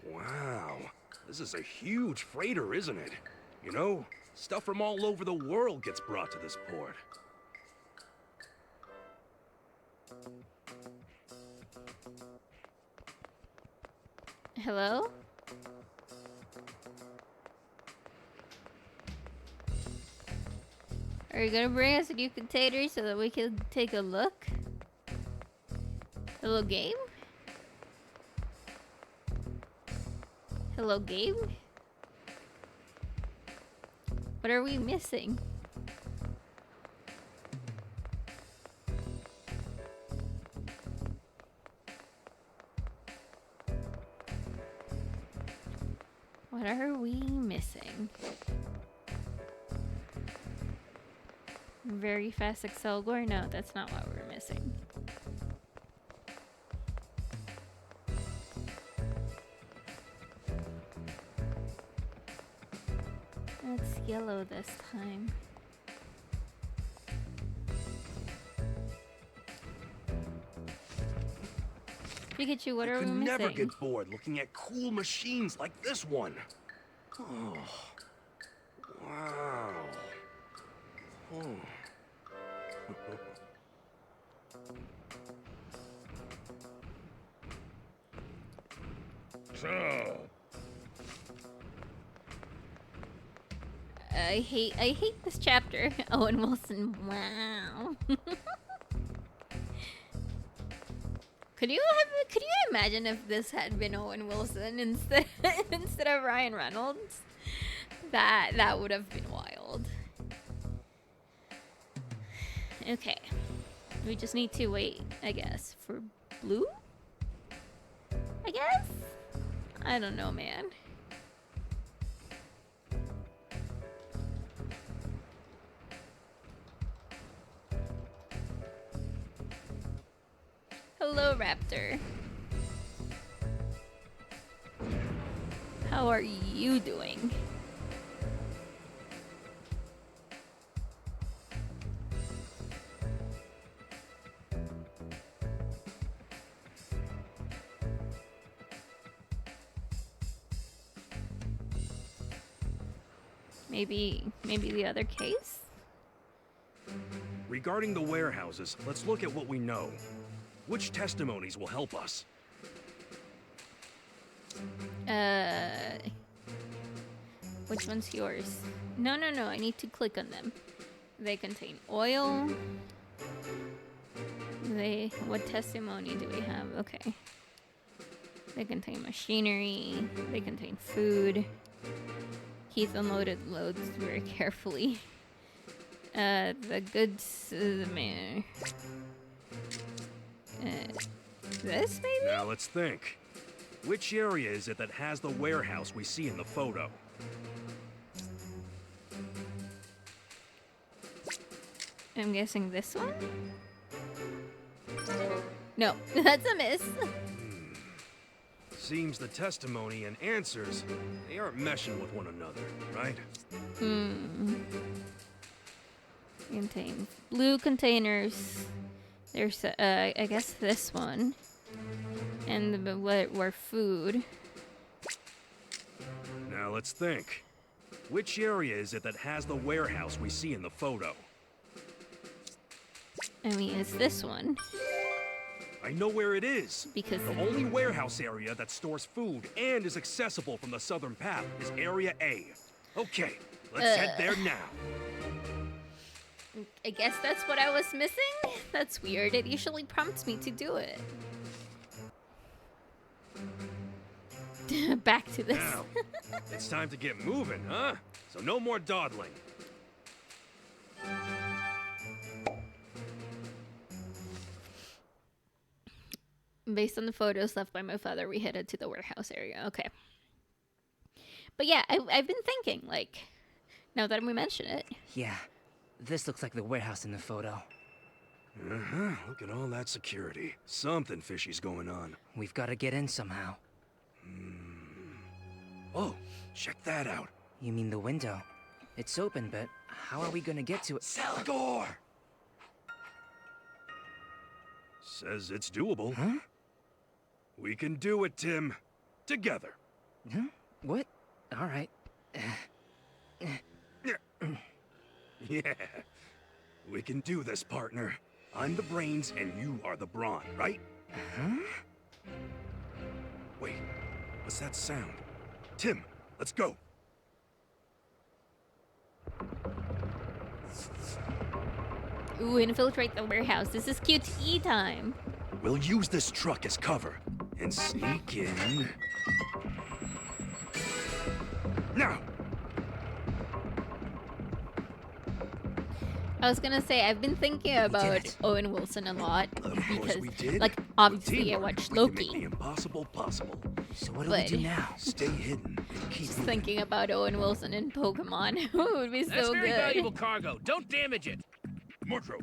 [SPEAKER 6] Wow, this is a huge freighter, isn't it? You know, stuff from all over the world gets brought to this port.
[SPEAKER 1] Hello? Are you gonna bring us a new container so that we can take a look? Hello, game? Hello, game? What are we missing? What are we missing? Very fast Excelgor? No, that's not what we're missing. It's yellow this time. Pikachu, what
[SPEAKER 6] I
[SPEAKER 1] are we
[SPEAKER 6] could
[SPEAKER 1] missing?
[SPEAKER 6] never get bored looking at cool machines like this one. Oh. Wow. Oh.
[SPEAKER 1] I hate this chapter. Owen Wilson. Wow. Could you imagine if this had been Owen Wilson instead of Ryan Reynolds? That would have been wild. Okay. We just need to wait, I guess, for blue? I guess? I don't know, man. Hello, Raptor. How are you doing? Maybe the other case?
[SPEAKER 6] Regarding the warehouses, let's look at what we know. Which testimonies will help us?
[SPEAKER 1] Which one's yours? No, I need to click on them. They contain oil. What testimony do we have? Okay. They contain machinery. They contain food. He's unloaded loads very carefully. The goods, man. This maybe?
[SPEAKER 6] Now let's think. Which area is it that has the warehouse we see in the photo?
[SPEAKER 1] I'm guessing this one? No, that's a miss.
[SPEAKER 6] Seems the testimony and answers, they aren't meshing with one another, right?
[SPEAKER 1] Contains blue containers. There's, I guess this one. And where food.
[SPEAKER 6] Now let's think. Which area is it that has the warehouse we see in the photo?
[SPEAKER 1] I mean, it's this one.
[SPEAKER 6] I know where it is.
[SPEAKER 1] Because
[SPEAKER 6] the only warehouse area that stores food and is accessible from the southern path is Area A. Okay, let's head there now.
[SPEAKER 1] I guess that's what I was missing? That's weird. It usually prompts me to do it. Back to this.
[SPEAKER 6] Now, it's time to get moving, huh? So no more dawdling.
[SPEAKER 1] Based on the photos left by my father, we headed to the warehouse area. Okay. But yeah, I've been thinking, like, now that we mention it.
[SPEAKER 3] Yeah, this looks like the warehouse in the photo.
[SPEAKER 6] Look at all that security. Something fishy's going on.
[SPEAKER 3] We've got to get in somehow.
[SPEAKER 6] Oh, check that out.
[SPEAKER 3] You mean the window? It's open, but how are we gonna get to it?
[SPEAKER 6] Cell door! Says it's doable.
[SPEAKER 3] Huh?
[SPEAKER 6] We can do it, Tim. Together.
[SPEAKER 3] Huh? What? All right.
[SPEAKER 6] Yeah. We can do this, partner. I'm the brains and you are the brawn, right?
[SPEAKER 3] Huh?
[SPEAKER 6] Wait, what's that sound? Tim, let's go.
[SPEAKER 1] Ooh, infiltrate the warehouse. This is QTE time.
[SPEAKER 6] We'll use this truck as cover and sneak in. Now!
[SPEAKER 1] I was gonna say, I've been thinking about
[SPEAKER 3] it.
[SPEAKER 1] Owen Wilson a lot.
[SPEAKER 6] Of course
[SPEAKER 1] Because,
[SPEAKER 6] we did.
[SPEAKER 1] like, obviously I
[SPEAKER 6] Teamwork,
[SPEAKER 1] watched
[SPEAKER 6] we can make the
[SPEAKER 1] Loki.
[SPEAKER 6] impossible possible.
[SPEAKER 3] So what do we
[SPEAKER 1] But-
[SPEAKER 3] do now?
[SPEAKER 6] Stay hidden and keep
[SPEAKER 1] Just
[SPEAKER 6] moving.
[SPEAKER 1] thinking about Owen Wilson in Pokemon. It would be
[SPEAKER 5] That's
[SPEAKER 1] so
[SPEAKER 5] very
[SPEAKER 1] good.
[SPEAKER 5] valuable cargo. Don't damage it.
[SPEAKER 6] Mordro.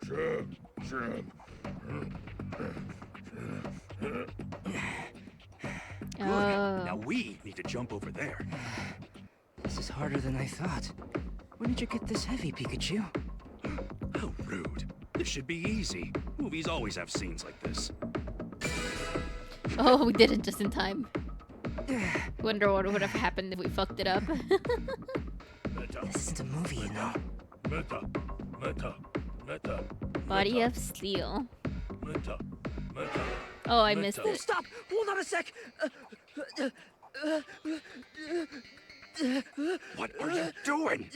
[SPEAKER 6] Good. Now we need to jump over there.
[SPEAKER 3] This is harder than I thought. When did you get this heavy, Pikachu?
[SPEAKER 6] How rude. This should be easy. Movies always have scenes like this.
[SPEAKER 1] Oh, we did it just in time. Wonder what would have happened if we fucked it up.
[SPEAKER 3] This isn't a movie, you know.
[SPEAKER 1] Body of Steel. Oh, I missed
[SPEAKER 3] Oh,
[SPEAKER 1] it.
[SPEAKER 3] stop! Hold on a sec!
[SPEAKER 6] What are you doing?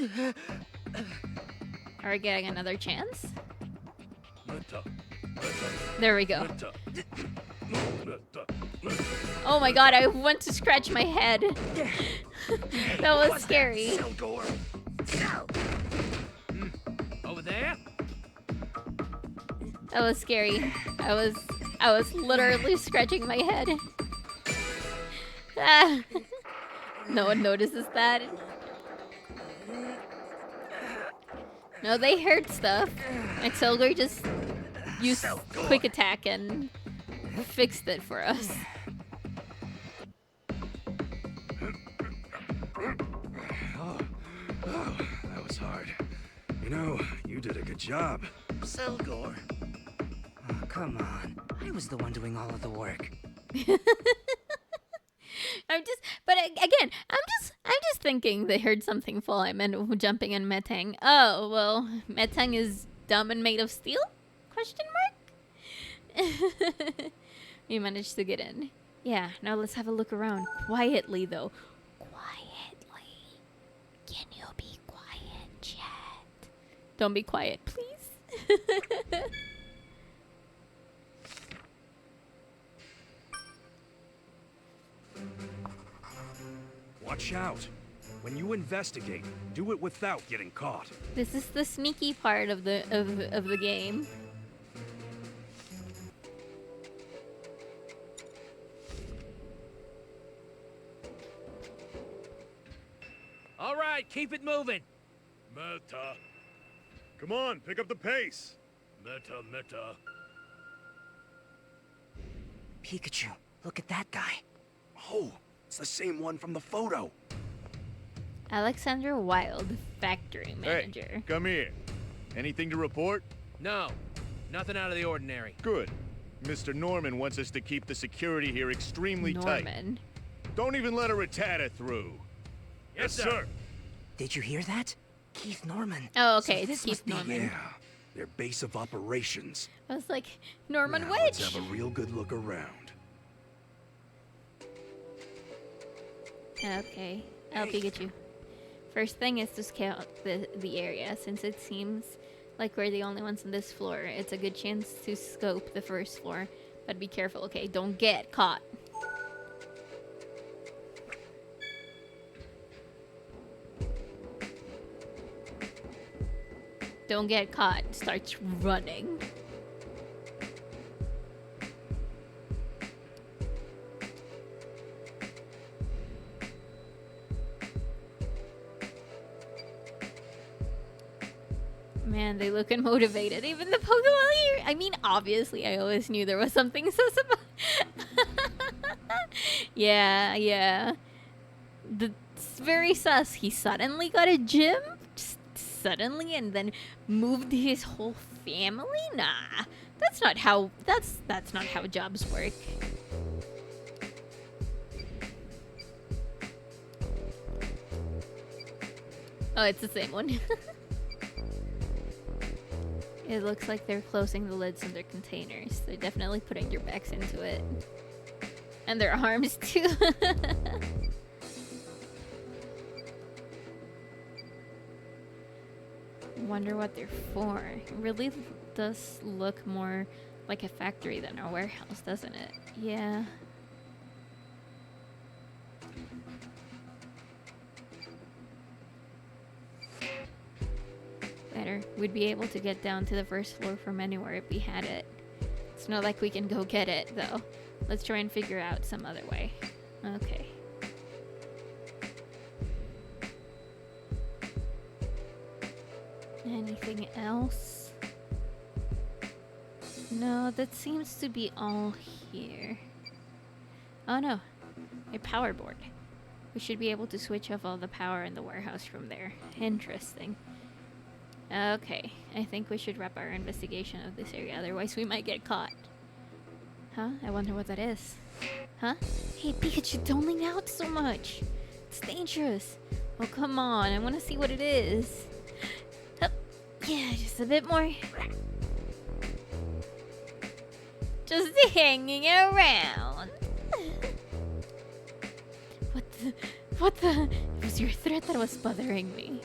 [SPEAKER 1] Are we getting another chance? There we go. Oh my god, I went to scratch my head. That was scary.
[SPEAKER 5] Over there?
[SPEAKER 1] That was scary. I was literally scratching my head. Ah. No one notices that. No, they heard stuff. Excelgor just used quick attack and fixed it for us.
[SPEAKER 2] Oh, that was hard. You know, you did a good job.
[SPEAKER 5] Selgor.
[SPEAKER 3] Oh, come on. I was the one doing all of the work.
[SPEAKER 1] I'm just thinking they heard something fall. I meant jumping in Metang. Oh, well, Metang is dumb and made of steel? Question mark? We managed to get in. Yeah, now let's have a look around. Quietly, though. Quietly. Can you be quiet, chat? Don't be quiet, please.
[SPEAKER 6] Watch out. When you investigate, do it without getting caught.
[SPEAKER 1] This is the sneaky part of the game.
[SPEAKER 5] All right, keep it moving.
[SPEAKER 6] Meta. Come on, pick up the pace. Meta.
[SPEAKER 3] Pikachu, look at that guy.
[SPEAKER 6] Oh, it's the same one from the photo.
[SPEAKER 1] Alexander Wild, factory manager.
[SPEAKER 7] Hey, come here. Anything to report?
[SPEAKER 5] No, nothing out of the ordinary.
[SPEAKER 7] Good. Mr. Norman wants us to keep the security here extremely tight.
[SPEAKER 1] Norman.
[SPEAKER 7] Don't even let a Rattata through.
[SPEAKER 5] Yes, sir.
[SPEAKER 3] Did you hear that? Keith Norman.
[SPEAKER 1] Oh, okay,
[SPEAKER 3] So
[SPEAKER 1] it's
[SPEAKER 3] this
[SPEAKER 1] Keith
[SPEAKER 3] must be
[SPEAKER 1] Norman.
[SPEAKER 6] Yeah, their base of operations.
[SPEAKER 1] I was like, Norman
[SPEAKER 6] Now
[SPEAKER 1] Witch.
[SPEAKER 6] let's have a real good look around.
[SPEAKER 1] Okay, I'll Pikachu. First thing is to scout the area. Since it seems like we're the only ones on this floor, it's a good chance to scope the first floor. But be careful, okay? Don't get caught. Don't get caught. Starts running. Man, they look unmotivated. Even the Pokemon here. I mean, obviously, I always knew there was something sus about. Yeah. It's very sus. He suddenly got a gym, just suddenly, and then moved his whole family. Nah, that's not how. That's not how jobs work. Oh, it's the same one. It looks like they're closing the lids on their containers. They're definitely putting your backs into it. And their arms, too. Wonder what they're for. It really does look more like a factory than a warehouse, doesn't it? Yeah. Better. We'd be able to get down to the first floor from anywhere if we had it. It's not like we can go get it, though. Let's try and figure out some other way. Okay. Anything else? No, that seems to be all here. Oh no, a power board. We should be able to switch off all the power in the warehouse from there. Interesting. Okay, I think we should wrap our investigation of this area, otherwise we might get caught. Huh? I wonder what that is. Huh? Hey, Pikachu, don't lean out so much. It's dangerous. Oh, come on. I want to see what it is. Hup. Yeah, just a bit more. Just hanging around. What the? It was your threat that was bothering me.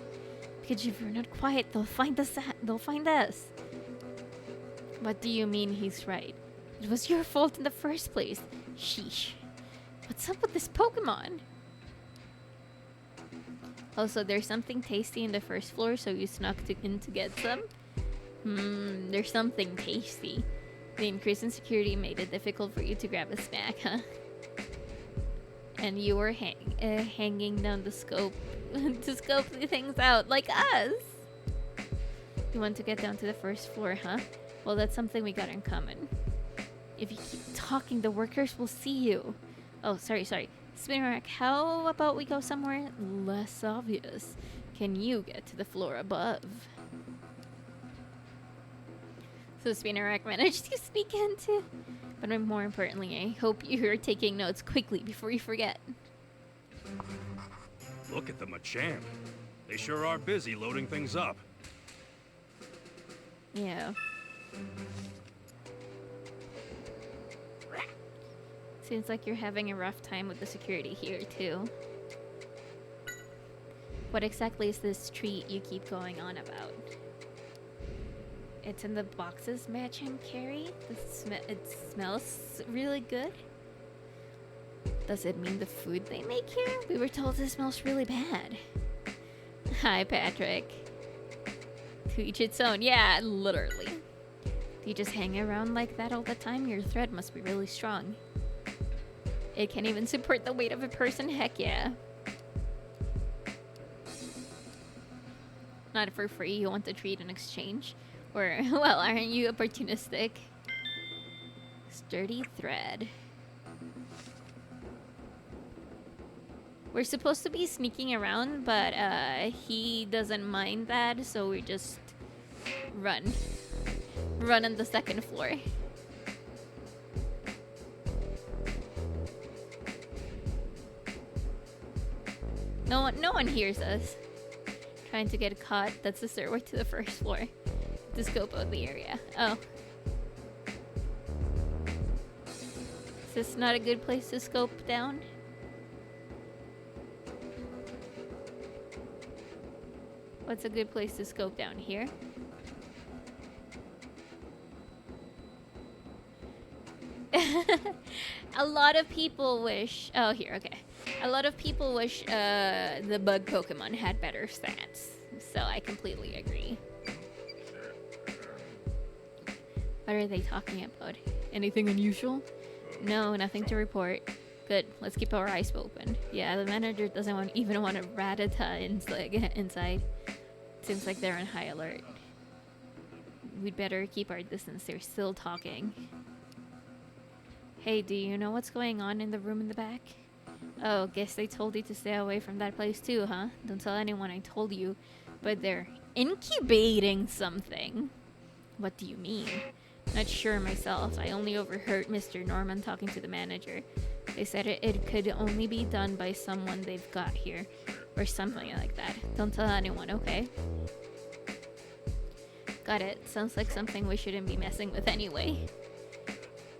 [SPEAKER 1] Pikachu, if we're not quiet, they'll find us. What do you mean he's right? It was your fault in the first place. Sheesh. What's up with this Pokemon? Also, there's something tasty in the first floor, so you snuck in to get some. There's something tasty. The increase in security made it difficult for you to grab a snack, huh? And you were hanging down the scope to scope the things out like us. You want to get down to the first floor, huh? Well, that's something we got in common. If you keep talking, the workers will see you. Oh, sorry. Spinrack, how about we go somewhere less obvious? Can you get to the floor above? So Spinrack managed to sneak into. But more importantly, I hope you're taking notes quickly before you forget.
[SPEAKER 6] Look at the Machamp. They sure are busy loading things up.
[SPEAKER 1] Yeah. Seems like you're having a rough time with the security here, too. What exactly is this treat you keep going on about? It's in the boxes Machamp carry? It smells really good? Does it mean the food they make here? We were told it smells really bad. Hi, Patrick. To each its own. Yeah, literally. Do you just hang around like that all the time? Your thread must be really strong. It can even support the weight of a person? Heck yeah. Not for free, you want the treat in exchange? Or, well, aren't you opportunistic? Sturdy thread. We're supposed to be sneaking around, but he doesn't mind that, so we just run. Run on the second floor. No one hears us. Trying to get caught, that's the stairway to the first floor. To scope out the area. Oh. Is this not a good place to scope down? What's a good place to scope down? Here? A lot of people wish... Oh, here, okay. A lot of people wish the bug Pokemon had better stats. So I completely agree. What are they talking about? Anything unusual? No, nothing to report. Good, let's keep our eyes open. Yeah, the manager doesn't even want a Rattata inside. Seems like they're on high alert. We'd better keep our distance, they're still talking. Hey, do you know what's going on in the room in the back? Oh, guess they told you to stay away from that place too, huh? Don't tell anyone I told you. But they're incubating something. What do you mean? Not sure myself. I only overheard Mr. Norman talking to the manager. They said it could only be done by someone they've got here. Or something like that. Don't tell anyone, okay? Got it. Sounds like something we shouldn't be messing with anyway.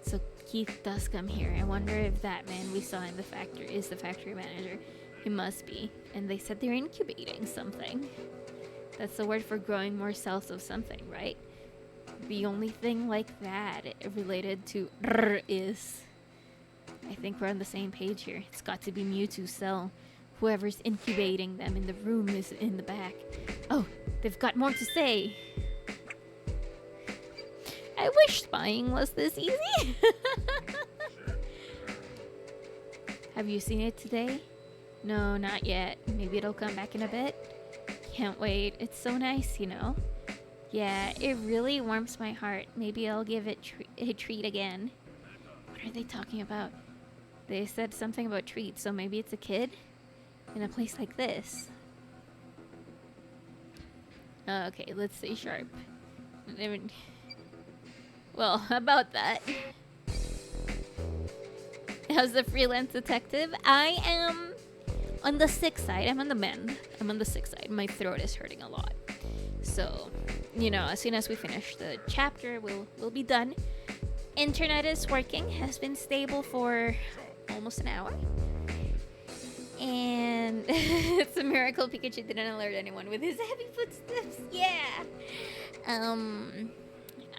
[SPEAKER 1] So Keith does come here. I wonder if that man we saw in the factory is the factory manager. He must be. And they said they're incubating something. That's the word for growing more cells of something, right? The only thing like that related to is... I think we're on the same page here. It's got to be Mewtwo cell. Whoever's incubating them in the room is in the back. Oh, they've got more to say. I wish spying was this easy. Have you seen it today? No, not yet. Maybe it'll come back in a bit. Can't wait. It's so nice, you know. Yeah, it really warms my heart. Maybe I'll give it a treat again. What are they talking about? They said something about treats, so maybe it's a kid? In a place like this. Okay, let's stay sharp. Well, about that. As a freelance detective, I am on the sick side. I'm on the mend. I'm on the sick side. My throat is hurting a lot. So, you know, as soon as we finish the chapter, we'll be done. Internet is working. Has been stable for almost an hour. And it's a miracle Pikachu didn't alert anyone with his heavy footsteps. Yeah.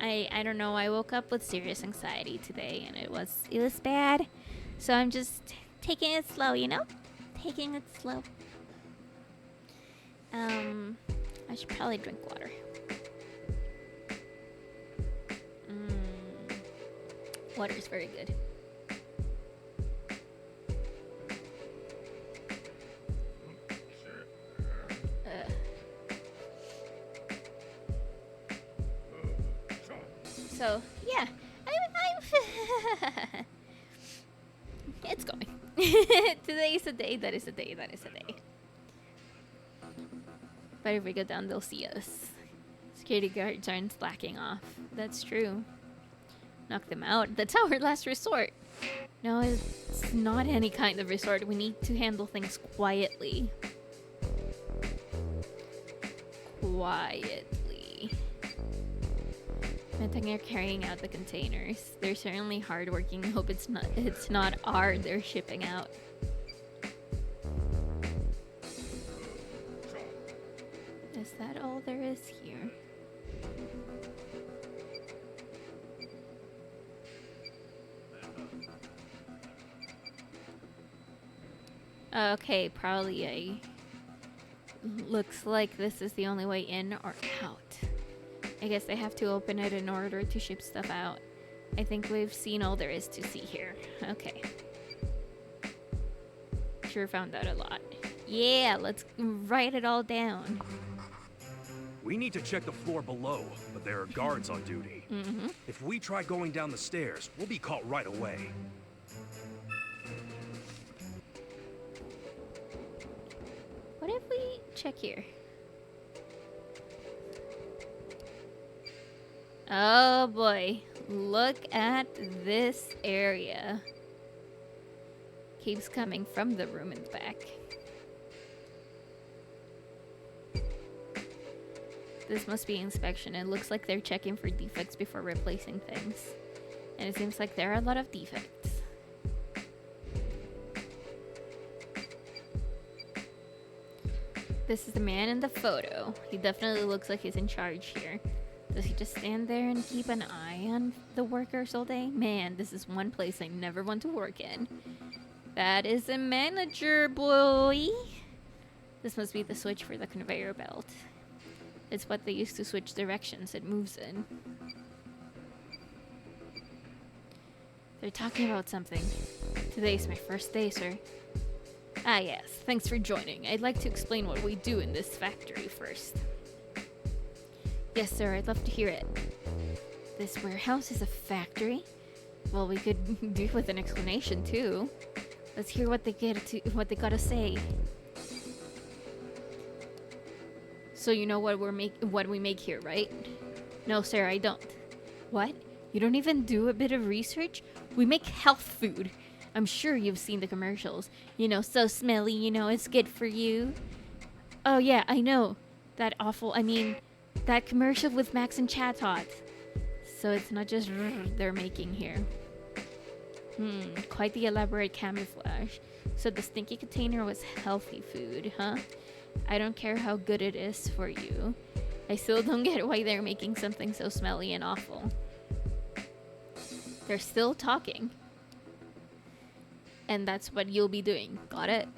[SPEAKER 1] I don't know. I woke up with serious anxiety today, and it was bad. So I'm just taking it slow, you know? Taking it slow. I should probably drink water. Water's very good. So, yeah. I'm it's going. Today is a day, that is a day, that is a day. But if we go down, they'll see us. Security guards aren't slacking off. That's true. Knock them out. That's our last resort. No, it's not any kind of resort. We need to handle things quietly. Quietly. I think they're carrying out the containers. They're certainly hardworking. Hope it's not our they're shipping out. Is that all there is here? Okay, probably a... Looks like this is the only way in or out. I guess they have to open it in order to ship stuff out. I think we've seen all there is to see here. Okay. Sure found out a lot. Yeah, let's write it all down.
[SPEAKER 6] We need to check the floor below, but there are guards on duty.
[SPEAKER 1] Mm-hmm.
[SPEAKER 6] If we try going down the stairs, we'll be caught right away.
[SPEAKER 1] What if we check here? Oh boy, look at this area. Keeps coming from the room in the back. This must be inspection. It looks like they're checking for defects before replacing things. And it seems like there are a lot of defects. This is the man in the photo. He definitely looks like he's in charge here. Does he just stand there and keep an eye on the workers all day? Man, this is one place I never want to work in. That is a manager, boy. This must be the switch for the conveyor belt. It's what they use to switch directions it moves in. They're talking about something. Today's my first day, sir. Ah yes, thanks for joining. I'd like to explain what we do in this factory first. Yes, sir, I'd love to hear it. This warehouse is a factory? Well, we could do with an explanation too. Let's hear what they gotta say. So you know what we make here, right? No, sir, I don't. What? You don't even do a bit of research? We make health food. I'm sure you've seen the commercials. You know, so smelly, you know, it's good for you. Oh yeah, I know. That commercial with Max and Chatot. So it's not just they're making here. Quite the elaborate camouflage. So the stinky container was healthy food, huh? I don't care how good it is for you. I still don't get why they're making something so smelly and awful. They're still talking. And that's what you'll be doing. Got it?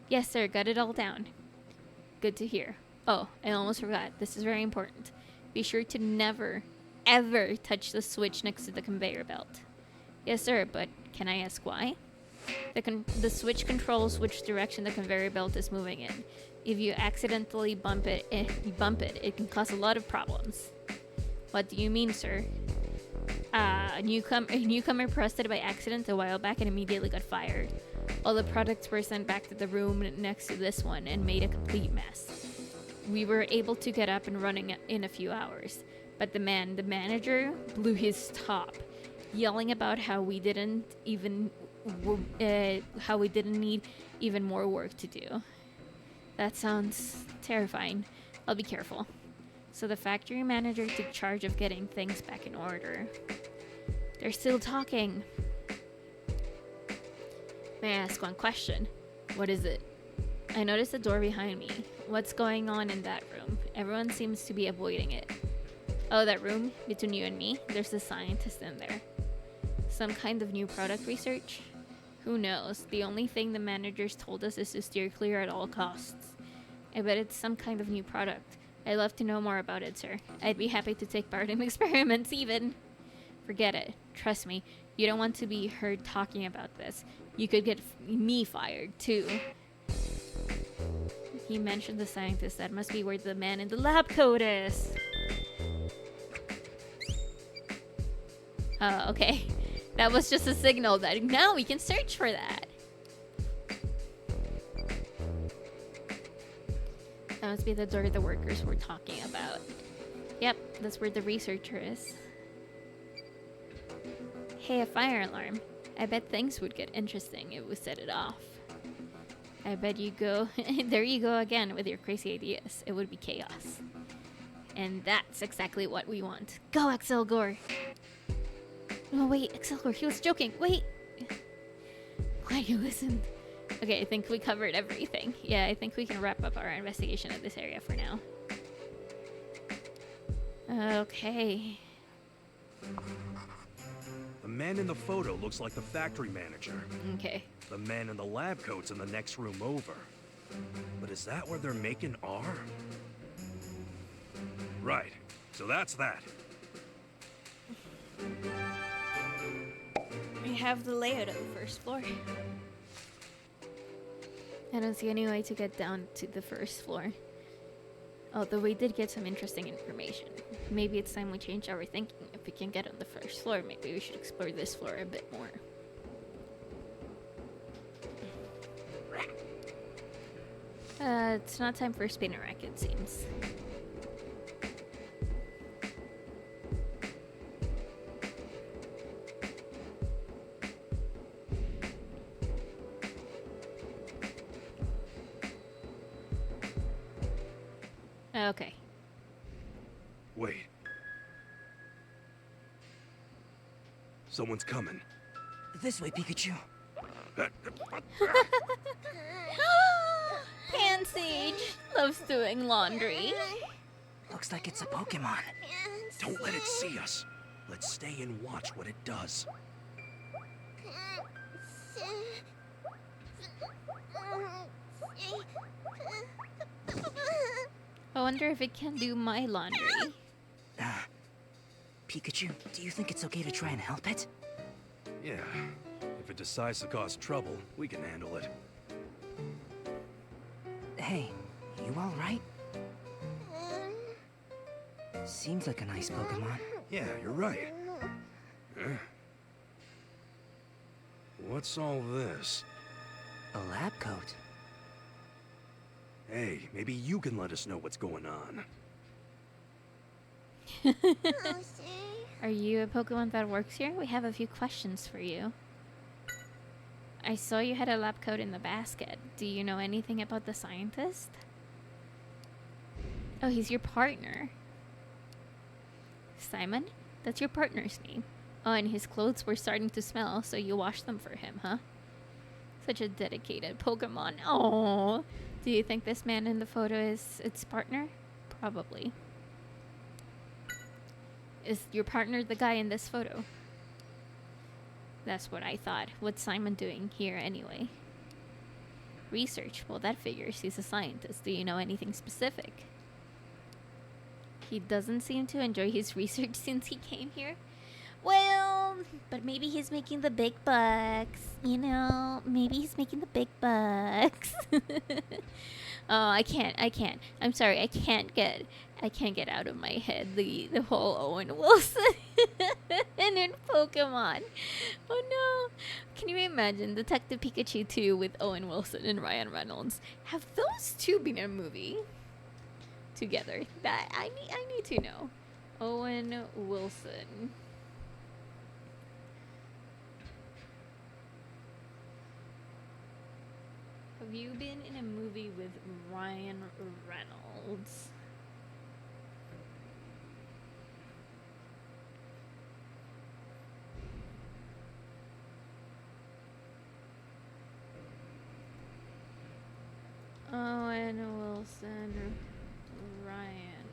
[SPEAKER 1] Yes, sir. Got it all down. Good to hear. Oh, I almost forgot. This is very important. Be sure to never, ever touch the switch next to the conveyor belt. Yes, sir, but can I ask why? The switch controls which direction the conveyor belt is moving in. If you accidentally bump it, it can cause a lot of problems. What do you mean, sir? A newcomer pressed it by accident a while back and immediately got fired. All the products were sent back to the room next to this one and made a complete mess. We were able to get up and running in a few hours, but the manager, blew his top, yelling about how we didn't need even more work to do. That sounds terrifying. I'll be careful. So the factory manager took charge of getting things back in order. They're still talking. May I ask one question? What is it? I noticed a door behind me. What's going on in that room? Everyone seems to be avoiding it. Oh, that room? Between you and me? There's a scientist in there. Some kind of new product research? Who knows? The only thing the managers told us is to steer clear at all costs. I bet it's some kind of new product. I'd love to know more about it, sir. I'd be happy to take part in experiments even. Forget it. Trust me. You don't want to be heard talking about this. You could get me fired, too. He mentioned the scientist. That must be where the man in the lab coat is. Oh, okay. That was just a signal that now we can search for that. That must be the door the workers were talking about. Yep, that's where the researcher is. Hey, a fire alarm. I bet things would get interesting if we set it off. I bet you go... There you go again with your crazy ideas. It would be chaos. And that's exactly what we want. Go, Axel Gore! No, wait, Axel Gore, he was joking. Wait! Why you listen? Okay, I think we covered everything. Yeah, I think we can wrap up our investigation of this area for now. Okay.
[SPEAKER 6] The man in the photo looks like the factory manager.
[SPEAKER 1] Okay.
[SPEAKER 6] The man in the lab coat's in the next room over. But is that where they're making R? Right. So that's that.
[SPEAKER 1] We have the layout of the first floor. I don't see any way to get down to the first floor. Although we did get some interesting information. Maybe it's time we change our thinking. If we can get on the first floor, maybe we should explore this floor a bit more. It's not time for a spinner rack, it seems. Okay.
[SPEAKER 6] Wait. Someone's coming.
[SPEAKER 3] This way, Pikachu.
[SPEAKER 1] Pansage loves doing laundry.
[SPEAKER 3] Looks like it's a Pokemon.
[SPEAKER 6] Don't let it see us. Let's stay and watch what it does.
[SPEAKER 1] I wonder if it can do my laundry.
[SPEAKER 3] Pikachu, do you think it's okay to try and help it?
[SPEAKER 6] Yeah. If it decides to cause trouble, we can handle it.
[SPEAKER 3] Hey, you alright? Seems like a nice Pokemon.
[SPEAKER 6] Yeah, you're right. What's all this?
[SPEAKER 3] A lab coat.
[SPEAKER 6] Hey, maybe you can let us know what's going on.
[SPEAKER 1] Are you a Pokemon that works here? We have a few questions for you. I saw you had a lab coat in the basket. Do you know anything about the scientist? Oh, he's your partner. Simon? That's your partner's name. Oh, and his clothes were starting to smell, so you washed them for him, huh? Such a dedicated Pokemon. Oh, do you think this man in the photo is its partner? Probably. Is your partner the guy in this photo? That's what I thought. What's Simon doing here anyway? Research. Well, that figures. He's a scientist. Do you know anything specific? He doesn't seem to enjoy his research since he came here. Well, but maybe he's making the big bucks. You know, maybe he's making the big bucks. Oh, I can't. I'm sorry. I can't get out of my head the whole Owen Wilson and in Pokemon. Oh no. Can you imagine Detective Pikachu 2 with Owen Wilson and Ryan Reynolds? Have those two been in a movie together? That I need to know. Owen Wilson. Have you been in a movie with Ryan Reynolds? Owen Wilson, Ryan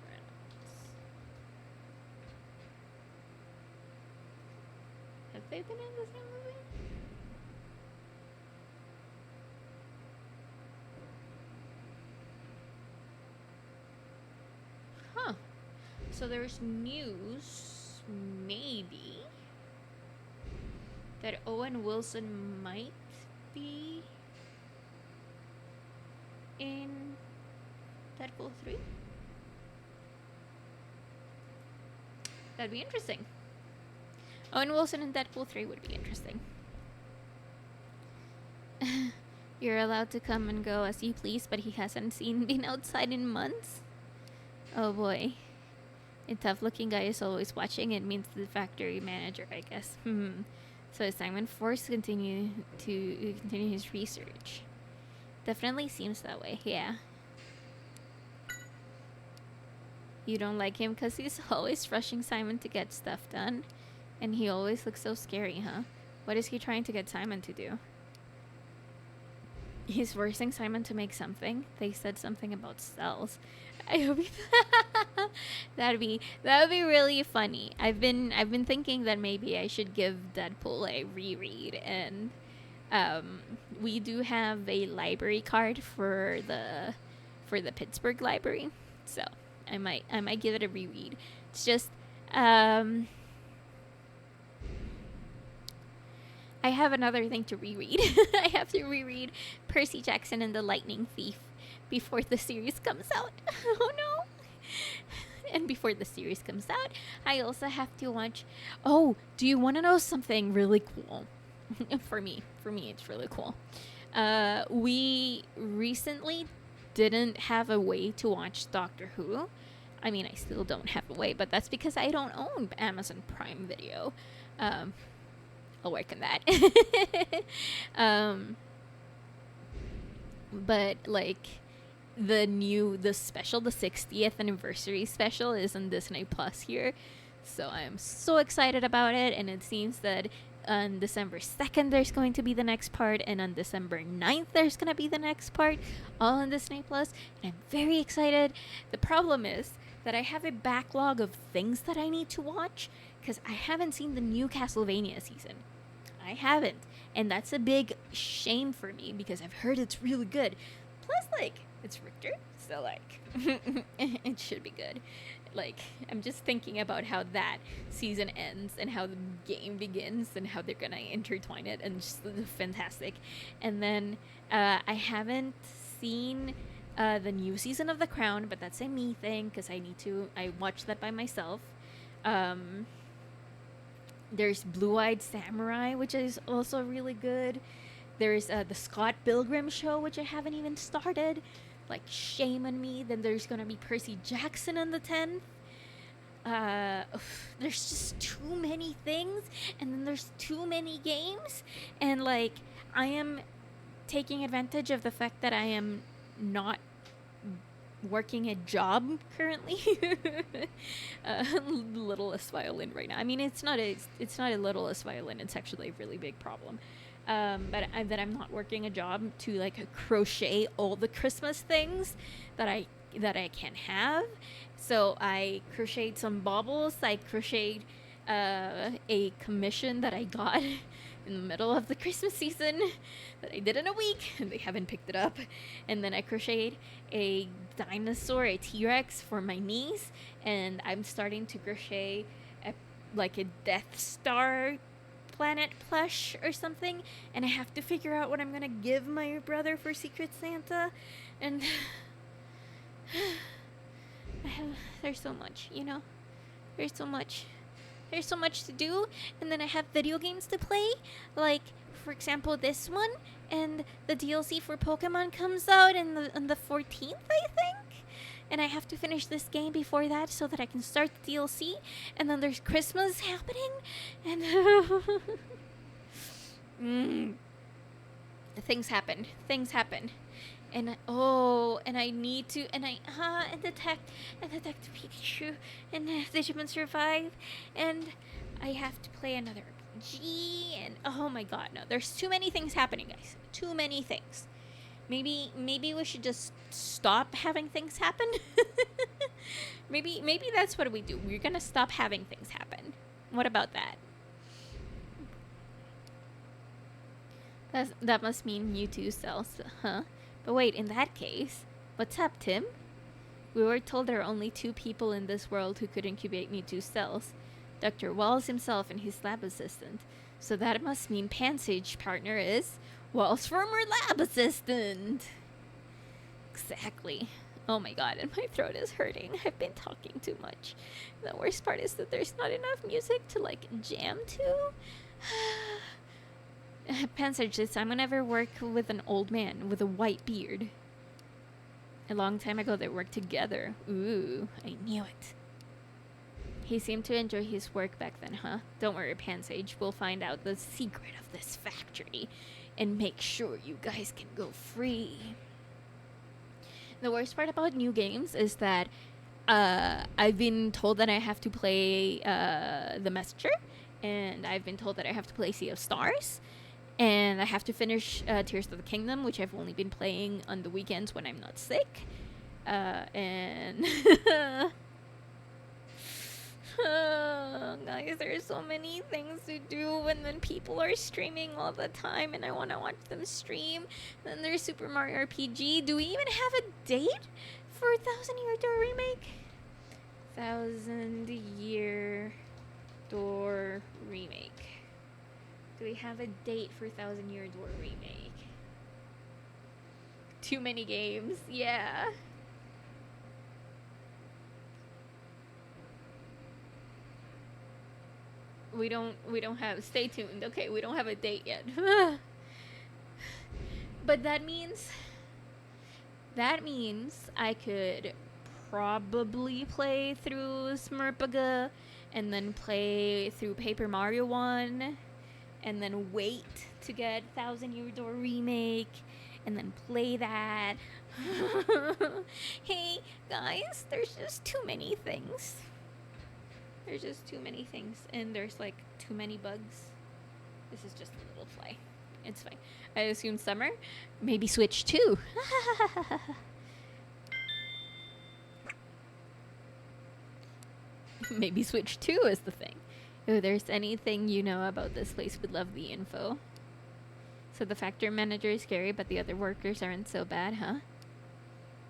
[SPEAKER 1] Reynolds. Have they been in the same movie? Huh. So there's news maybe that Owen Wilson might be in Deadpool 3. That'd be interesting. Owen Wilson in Deadpool 3 would be interesting. You're allowed to come and go as you please, but he hasn't been outside in months. Oh boy. A tough-looking guy is always watching. It means the factory manager, I guess. So is Simon forced to continue his research? Definitely seems that way. Yeah. You don't like him because he's always rushing Simon to get stuff done, and he always looks so scary, huh? What is he trying to get Simon to do? He's forcing Simon to make something. They said something about cells. I hope that would be really funny. I've been thinking that maybe I should give Deadpool a reread, and we do have a library card for the Pittsburgh library, so I might give it a reread. It's just I have another thing to reread. I have to reread Percy Jackson and the Lightning Thief before the series comes out. Oh no. And before the series comes out, I also have to watch... Oh, do you want to know something really cool? For me, it's really cool. We recently didn't have a way to watch Doctor Who. I mean, I still don't have a way, but that's because I don't own Amazon Prime Video. I'll work on that. But like the 60th anniversary special is on Disney Plus here, so I'm so excited about it. And it seems that on December 2nd there's going to be the next part, and on December 9th there's going to be the next part, all on Disney Plus, and I'm very excited. The problem is that I have a backlog of things that I need to watch because I haven't seen the new Castlevania season. I haven't, and that's a big shame for me because I've heard it's really good. Plus, like, it's Richter, so like it should be good. Like, I'm just thinking about how that season ends and how the game begins and how they're gonna intertwine it, and just fantastic. And then I haven't seen the new season of The Crown, but that's a me thing because I watched that by myself. There's Blue-Eyed Samurai, which is also really good. There's the Scott Pilgrim show, which I haven't even started. Like, shame on me. Then there's gonna be Percy Jackson on the 10th. There's just too many things, and then there's too many games, and like, I am taking advantage of the fact that I am not working a job currently. Littlest violin right now. I mean, it's not a littlest violin. It's actually a really big problem. But that I'm not working a job to like crochet all the Christmas things that I can have. So I crocheted some baubles. I crocheted a commission that I got in the middle of the Christmas season that I did in a week, and they haven't picked it up. And then I crocheted a dinosaur, a T-Rex for my niece, and I'm starting to crochet a Death Star planet plush or something, and I have to figure out what I'm gonna give my brother for Secret Santa. And there's so much, there's so much to do. And then I have video games to play, like for example this one, and the DLC for Pokemon comes out on the 14th, I think, and I have to finish this game before that so that I can start the DLC. And then there's Christmas happening, and things happen, and I need to, and detect Pikachu and Digimon Survive, and I have to play another RPG, and oh my god, no, there's too many things happening, guys, too many things. Maybe we should just stop having things happen. maybe that's what we do. We're gonna stop having things happen. What about that? That must mean Mewtwo cells, huh? But wait, in that case, what's up, Tim? We were told there are only 2 people in this world who could incubate Mewtwo cells. Dr. Walls himself and his lab assistant. So that must mean Pansage's partner is Walls' former lab assistant. Exactly. Oh my god, and my throat is hurting. I've been talking too much. The worst part is that there's not enough music to, like, jam to. Pansage, this time I never work with an old man with a white beard. A long time ago they worked together. Ooh, I knew it. He seemed to enjoy his work back then, huh? Don't worry, Pansage. We'll find out the secret of this factory and make sure you guys can go free. The worst part about new games is that I've been told that I have to play The Messenger, and I've been told that I have to play Sea of Stars, and I have to finish Tears of the Kingdom, which I've only been playing on the weekends when I'm not sick. And guys, there's so many things to do, and then people are streaming all the time, and I want to watch them stream. Then there's Super Mario RPG. Do we even have a date for 1,000 Year Door Remake? 1,000 Year Door Remake. Do we have a date for 1,000 Year Door Remake? Too many games, yeah. We don't have, stay tuned. Okay, we don't have a date yet. But that means I could probably play through Smurpaga and then play through Paper Mario 1 and then wait to get 1,000 Year Door Remake and then play that. Hey guys, there's just too many things. There's just too many things, and there's like too many bugs. This is just a little fly. It's fine. I assume summer. Maybe Switch 2. Maybe Switch 2 is the thing. If there's anything you know about this place, we'd love the info. So the factory manager is scary, but the other workers aren't so bad, huh?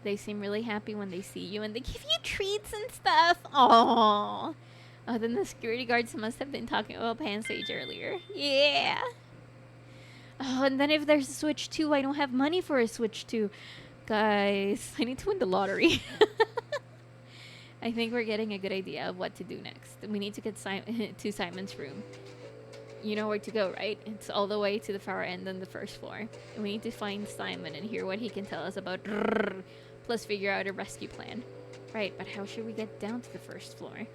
[SPEAKER 1] They seem really happy when they see you, and they give you treats and stuff. Aww. Oh, then the security guards must have been talking about Pansage earlier. Yeah. Oh, and then if there's a Switch 2, I don't have money for a Switch 2. Guys, I need to win the lottery. I think we're getting a good idea of what to do next. We need to get to Simon's room. You know where to go, right? It's all the way to the far end on the first floor. And we need to find Simon and hear what he can tell us about plus figure out a rescue plan. Right, but how should we get down to the first floor?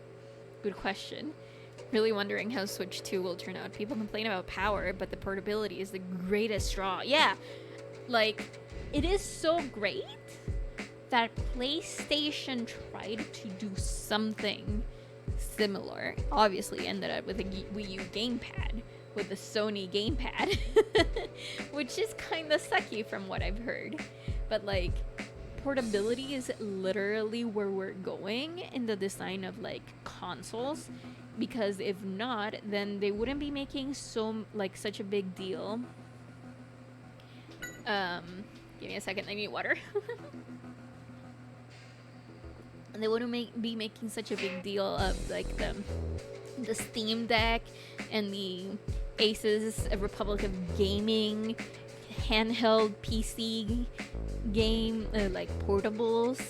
[SPEAKER 1] Good question. Really wondering how Switch 2 will turn out. People complain about power, but the portability is the greatest draw. Yeah, like, it is so great that PlayStation tried to do something similar. Obviously ended up with a Wii U gamepad, with the Sony gamepad, which is kind of sucky from what I've heard. But, like, portability is literally where we're going in the design of like consoles, because if not, then they wouldn't be making such a big deal. Give me a second, I need water. And they wouldn't be making such a big deal of like the Steam Deck and the Asus Republic of Gaming handheld PC game, like portables.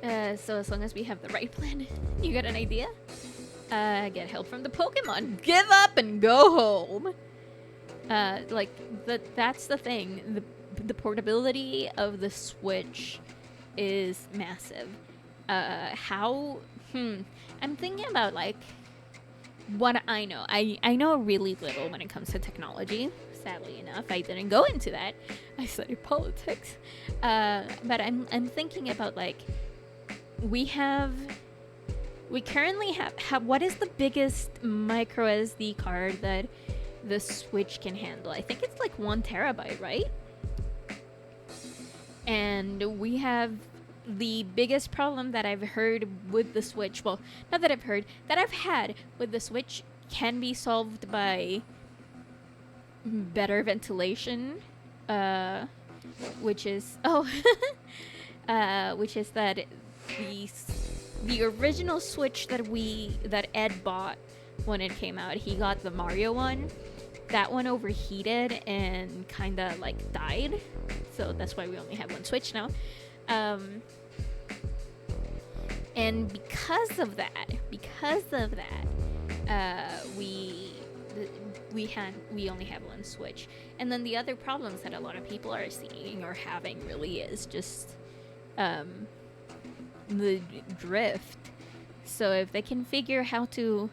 [SPEAKER 1] So as long as we have the right plan, you got an idea? Get help from the Pokemon. Give up and go home. That's the thing. The portability of the Switch is massive. I'm thinking about like what I know. I know really little when it comes to technology. Sadly enough, I didn't go into that. I studied politics. But I'm thinking about like we currently have what is the biggest micro SD card that the Switch can handle? I think it's like 1 terabyte, right? And we have the biggest problem that I've heard with the Switch, well, not that I've heard, that I've had with the Switch can be solved by better ventilation, which is that the original Switch that Ed bought when it came out. He got the Mario one. That one overheated and kind of like died, so that's why we only have one Switch now. And because of that, we only have one Switch. And then the other problems that a lot of people are seeing or having really is just the drift. So if they can figure how to,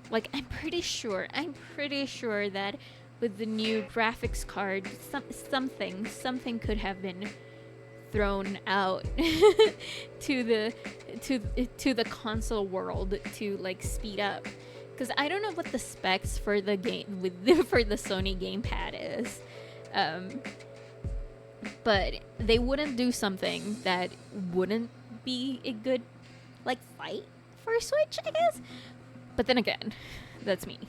[SPEAKER 1] like, I'm pretty sure that with the new graphics card, something could have been thrown out to the console world to like speed up, because I don't know what the specs for the game for the Sony gamepad is, but they wouldn't do something that wouldn't be a good like fight for Switch, I guess. But then again, that's me.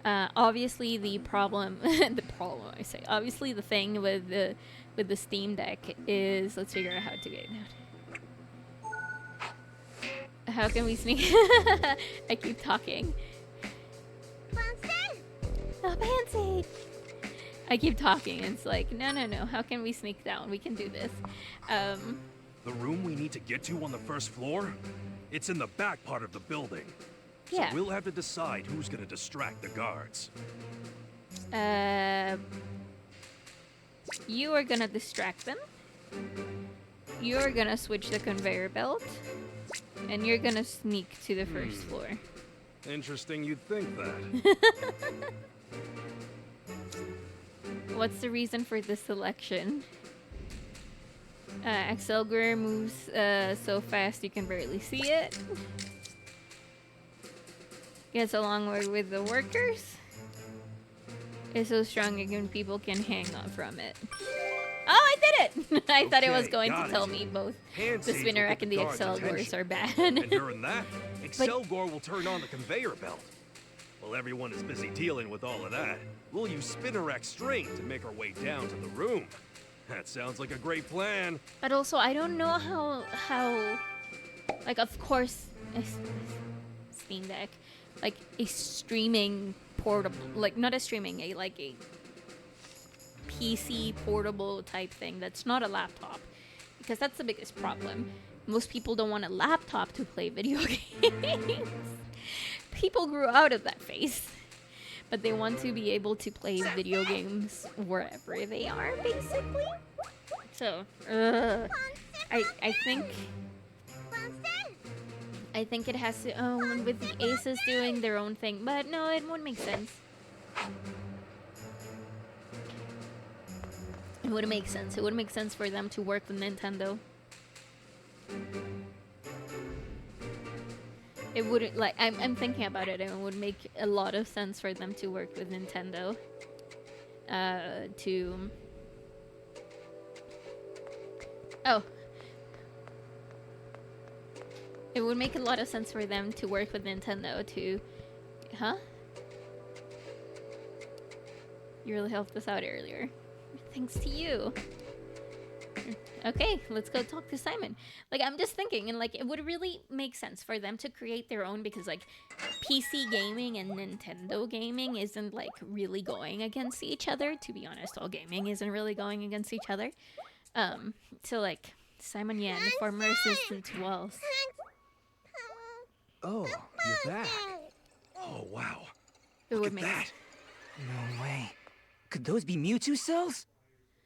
[SPEAKER 1] Obviously the problem obviously the thing with the Steam Deck is, let's figure out how to get it out. How can we sneak? I keep talking. Oh, Pansy! I keep talking. It's like, no. How can we sneak down? We can do this.
[SPEAKER 6] The room we need to get to on the first floor? It's in the back part of the building.
[SPEAKER 1] Yeah.
[SPEAKER 6] So we'll have to decide who's gonna distract the guards.
[SPEAKER 1] You are gonna distract them. You're gonna switch the conveyor belt. And you're gonna sneak to the first floor.
[SPEAKER 6] Interesting you'd think that.
[SPEAKER 1] What's the reason for this selection? Axelgor moves so fast you can barely see it. Gets along with the workers. Is so strong again people can hang on from it. Oh, I did it! I thought it was
[SPEAKER 6] Okay,
[SPEAKER 1] going to
[SPEAKER 6] got
[SPEAKER 1] tell
[SPEAKER 6] it.
[SPEAKER 1] me both
[SPEAKER 6] Hand
[SPEAKER 1] the
[SPEAKER 6] sees
[SPEAKER 1] spinner
[SPEAKER 6] will
[SPEAKER 1] rack
[SPEAKER 6] get
[SPEAKER 1] and the
[SPEAKER 6] guards'
[SPEAKER 1] Axelgors
[SPEAKER 6] attention.
[SPEAKER 1] are bad.
[SPEAKER 6] And during that, Excelgor will turn on the conveyor belt. While everyone is busy dealing with all of that, we'll use Spinnerack's string to make our way down to the room. That sounds like a great plan.
[SPEAKER 1] But also, I don't know how like, of course, Steam Deck, like a streaming portable, like not a streaming, a PC portable type thing that's not a laptop, because that's the biggest problem. Most people don't want a laptop to play video games. People grew out of that phase, but they want to be able to play video games wherever they are, basically. So, I think it has to, with the Aces doing their own thing, but no, it wouldn't make sense. It wouldn't make sense. It wouldn't make sense for them to work with Nintendo. It wouldn't, like, I'm thinking about it, and it would make a lot of sense for them to work with Nintendo. It would make a lot of sense for them to work with Nintendo to... Huh? You really helped us out earlier. Thanks to you. Okay, let's go talk to Simon. Like, I'm just thinking, and like, it would really make sense for them to create their own, because like, PC gaming and Nintendo gaming isn't like really going against each other. To be honest, all gaming isn't really going against each other. So like, Simon Yan, the former assistant to Wells.
[SPEAKER 2] Oh, you're back.
[SPEAKER 6] Oh, wow.
[SPEAKER 1] It
[SPEAKER 6] Look
[SPEAKER 1] would
[SPEAKER 6] at
[SPEAKER 1] make
[SPEAKER 6] that.
[SPEAKER 3] No way. Could those be Mewtwo cells?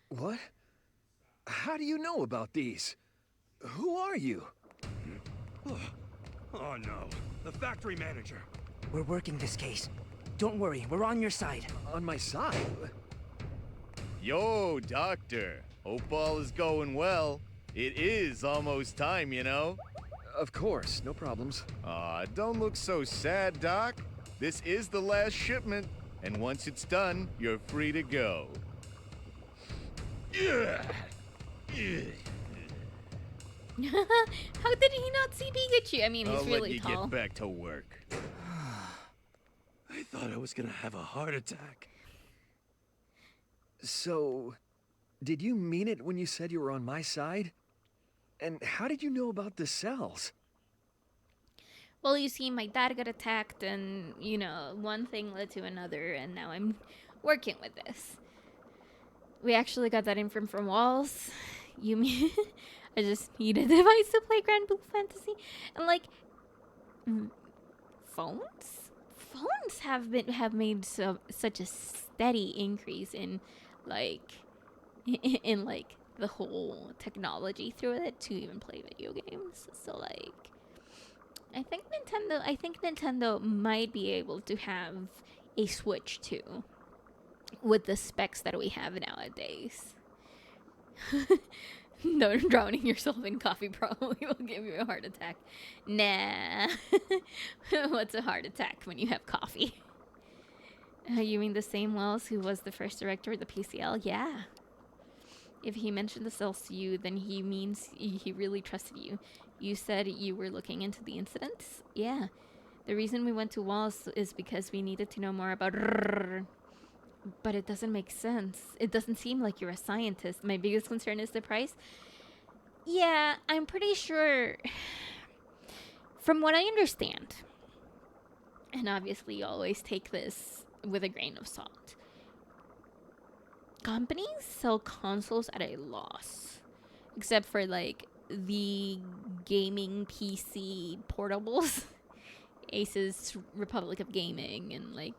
[SPEAKER 2] What? How do you know about these? Who are you?
[SPEAKER 6] Oh no, the factory manager.
[SPEAKER 3] We're working this case. Don't worry, we're on your side.
[SPEAKER 2] On my side?
[SPEAKER 7] Yo, Doctor. Hope all is going well. It is almost time, you know.
[SPEAKER 2] Of course, no problems.
[SPEAKER 7] Aw, don't look so sad, Doc. This is the last shipment, and once it's done, you're free to go.
[SPEAKER 1] How did he not see Pikachu? I mean, he's
[SPEAKER 7] I'll
[SPEAKER 1] really
[SPEAKER 7] let you
[SPEAKER 1] tall.
[SPEAKER 7] get back to work.
[SPEAKER 6] I thought I was gonna have a heart attack.
[SPEAKER 2] So, did you mean it when you said you were on my side? And how did you know about the cells?
[SPEAKER 1] Well, you see, my dad got attacked, and, you know, one thing led to another, and now I'm working with this. We actually got that info from Walls. You mean I just need a device to play Grand Blue Fantasy? And, like, phones? Phones have made such a steady increase in, like, the whole technology through it to even play video games. So, like, I think Nintendo might be able to have a Switch too, with the specs that we have nowadays. No, drowning yourself in coffee probably will give you a heart attack. Nah. What's a heart attack when you have coffee? You mean the same Wells who was the first director of the PCL? Yeah. If he mentioned the cells to you, then he means he really trusted you. You said you were looking into the incidents? Yeah. The reason we went to Walls is because we needed to know more about... But it doesn't make sense. It doesn't seem like you're a scientist. My biggest concern is the price. Yeah, I'm pretty sure... From what I understand, and obviously you always take this with a grain of salt, companies sell consoles at a loss. Except for, like, the gaming PC portables. Asus Republic of Gaming and, like,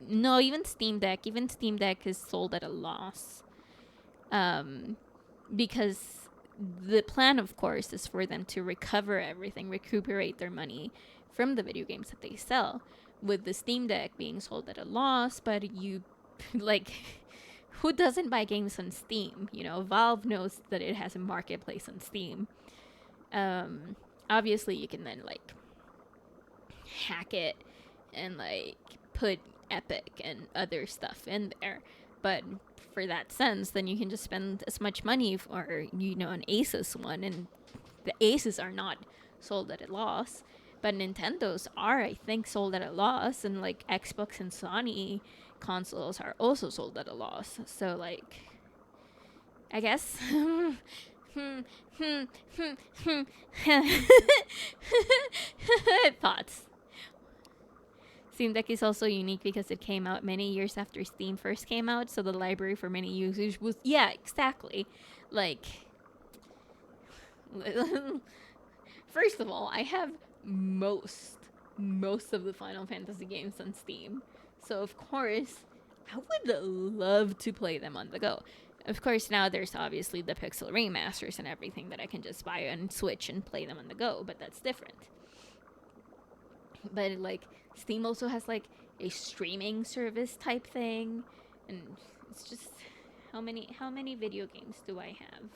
[SPEAKER 1] no, even Steam Deck. Even Steam Deck is sold at a loss. Because the plan, of course, is for them to recover everything, recuperate their money from the video games that they sell. With the Steam Deck being sold at a loss, but you, like... Who doesn't buy games on Steam? You know, Valve knows that it has a marketplace on Steam. Obviously, you can then, like, hack it and, like, put Epic and other stuff in there. But for that sense, then you can just spend as much money for, you know, an Asus one. And the Asus are not sold at a loss. But Nintendo's are, I think, sold at a loss. And, like, Xbox and Sony consoles are also sold at a loss. So, like, I guess thoughts. Steam Deck is also unique because it came out many years after Steam first came out, so the library for many users was... Yeah, exactly. Like... First of all, I have most of the Final Fantasy games on Steam. So, of course, I would love to play them on the go. Of course, now there's obviously the Pixel remasters and everything that I can just buy on Switch and play them on the go, but that's different. But, like, Steam also has, like, a streaming service type thing, and it's just... How many video games do I have?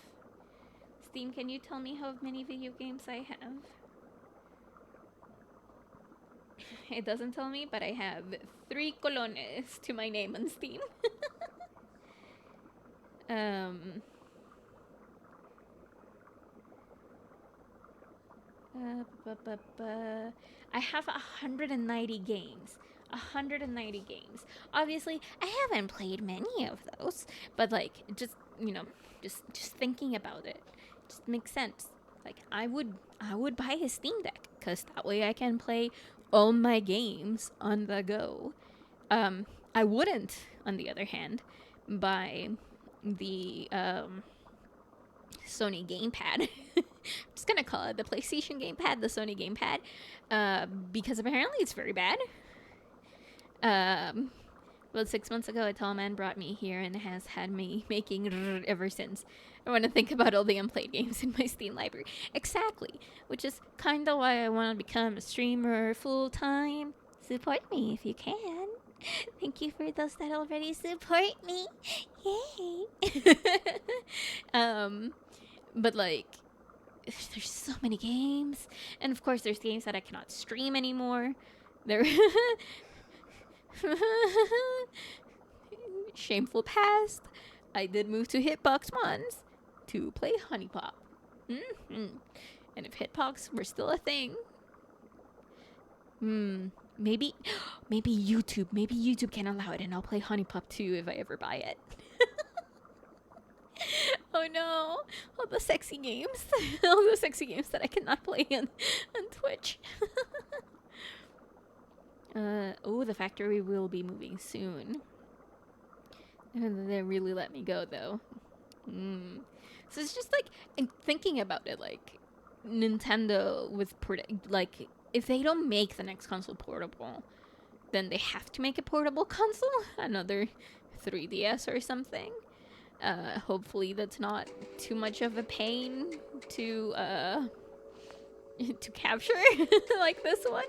[SPEAKER 1] Steam, can you tell me how many video games I have? It doesn't tell me, but I have 3 colones to my name on Steam. I have 190 games. 190 games. Obviously, I haven't played many of those, but, like, just, you know, just thinking about it just makes sense. Like, I would buy a Steam Deck, because that way I can play all my games on the go. I wouldn't, on the other hand, buy the Sony gamepad. I'm just gonna call it the PlayStation gamepad, the Sony gamepad, because apparently it's very bad. Well, 6 months ago, a tall man brought me here and has had me making ever since. I want to think about all the unplayed games in my Steam library. Exactly. Which is kind of why I want to become a streamer full-time. Support me if you can. Thank you for those that already support me. Yay. But, like, there's so many games. And, of course, there's games that I cannot stream anymore. There... Shameful past. I did move to Hitbox once to play Honey Pop. And if Hitbox were still a thing, maybe YouTube. Maybe YouTube can allow it, and I'll play Honey Pop too if I ever buy it. Oh no! All the sexy games. All the sexy games that I cannot play on Twitch. Oh, the factory will be moving soon. And they really let me go, though. So it's just like, I'm thinking about it, like, Nintendo with, like, if they don't make the next console portable, then they have to make a portable console? Another 3DS or something? Hopefully that's not too much of a pain to capture, like this one.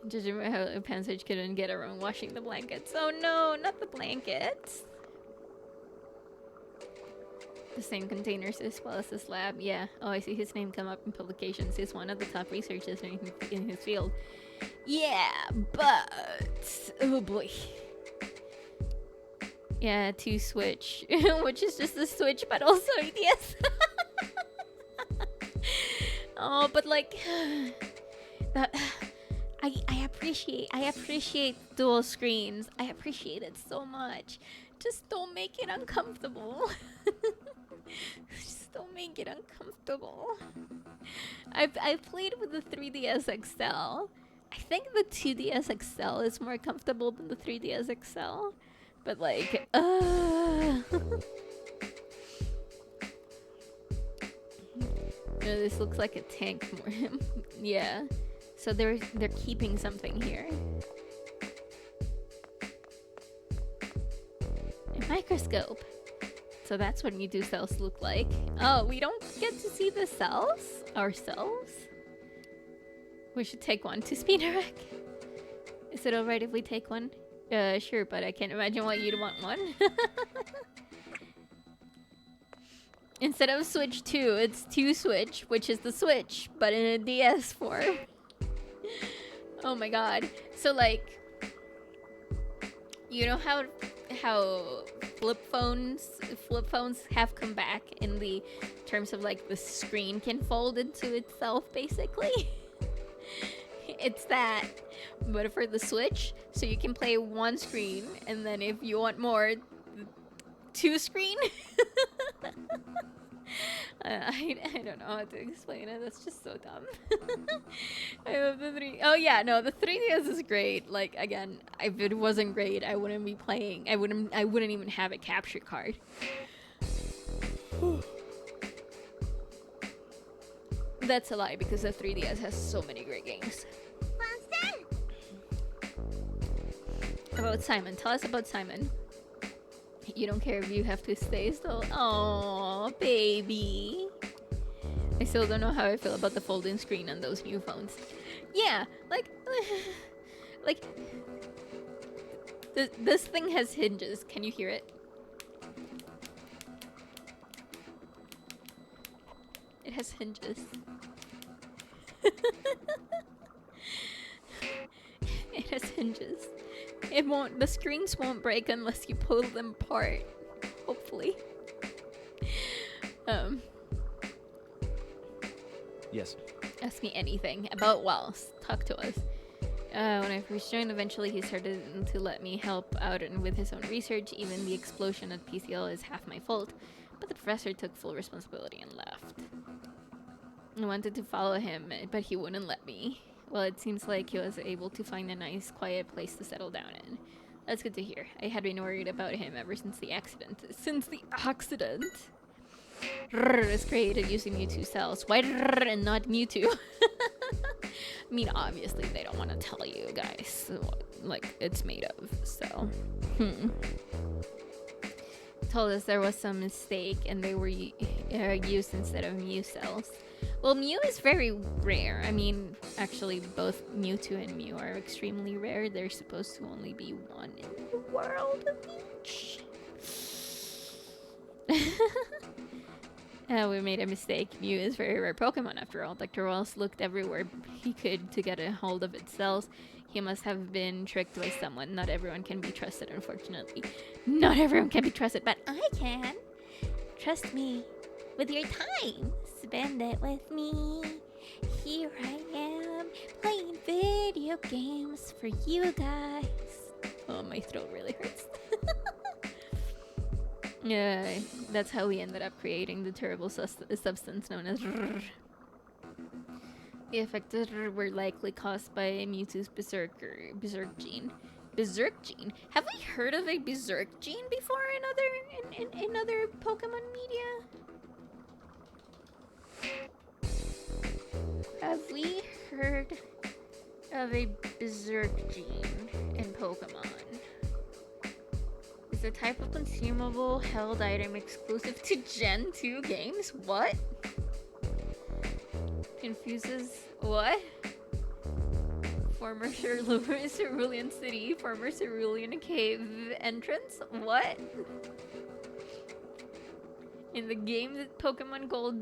[SPEAKER 1] Judging by how Pansage couldn't get around washing the blankets. Oh no, not the blankets. The same containers as well as this lab. Yeah. Oh, I see his name come up in publications. He's one of the top researchers in his field. Yeah, but... oh boy. Yeah, 2 Switch. Which is just a Switch, but also ADS. Oh, but like... that... I appreciate dual screens. I appreciate it so much. Just don't make it uncomfortable. Just don't make it uncomfortable. I've played with the 3DS XL. I think the 2DS XL is more comfortable than the 3DS XL. But like, No, this looks like a tank more. Yeah. So they're keeping something here. A microscope. So that's what Mewtwo cells look like. Oh, we don't get to see the cells ourselves? We should take one to Speederack. Is it alright if we take one? Sure, but I can't imagine why you'd want one. Instead of Switch 2, it's 2 Switch, which is the Switch, but in a DS form. Oh my god. So like, you know how flip phones have come back in the terms of like the screen can fold into itself basically? It's that, but for the Switch, so you can play one screen and then if you want more, 2 screen. I don't know how to explain it. That's just so dumb. I love the 3. Oh yeah, no, the 3DS is great. Like again, if it wasn't great, I wouldn't be playing. I wouldn't even have a capture card. That's a lie because the 3DS has so many great games. About Simon, tell us about Simon. You don't care if you have to stay still. Oh, baby. I still don't know how I feel about the folding screen on those new phones. Yeah, like this thing has hinges. Can you hear it? It has hinges. It has hinges. It won't. The screens won't break unless you pull them apart. Hopefully.
[SPEAKER 8] Yes.
[SPEAKER 1] Ask me anything about Wells. Talk to us. When I first joined, eventually he started to let me help out and with his own research. Even the explosion at PCL is half my fault, but the professor took full responsibility and left. I wanted to follow him, but he wouldn't let me. Well, it seems like he was able to find a nice, quiet place to settle down in. That's good to hear. I had been worried about him ever since the accident. It's created using Mewtwo cells. Why and not Mewtwo? I mean, obviously they don't want to tell you guys what, like, it's made of, so. Told us there was some mistake and they were used instead of Mew cells. Well, Mew is very rare. I mean, actually, both Mewtwo and Mew are extremely rare. There's supposed to only be one in the world of each. We made a mistake. Mew is a very rare Pokemon after all. Dr. Wells looked everywhere he could to get a hold of its cells. He must have been tricked by someone. Not everyone can be trusted, unfortunately. Not everyone can be trusted, but I can. Trust me. With your time. Spend it with me. Here I am, playing video games for you guys. Oh, my throat really hurts. Yeah, that's how we ended up creating the terrible substance known as The effects were likely caused by Mewtwo's Berserk gene. Berserk gene? Have we heard of a Berserk gene before in other Pokemon media? Have we heard of a Berserk gene in Pokemon? It's a type of consumable held item exclusive to Gen 2 games? What? Confuses what? Former Cerulean City, former Cerulean Cave entrance? What? In the game that Pokemon Gold,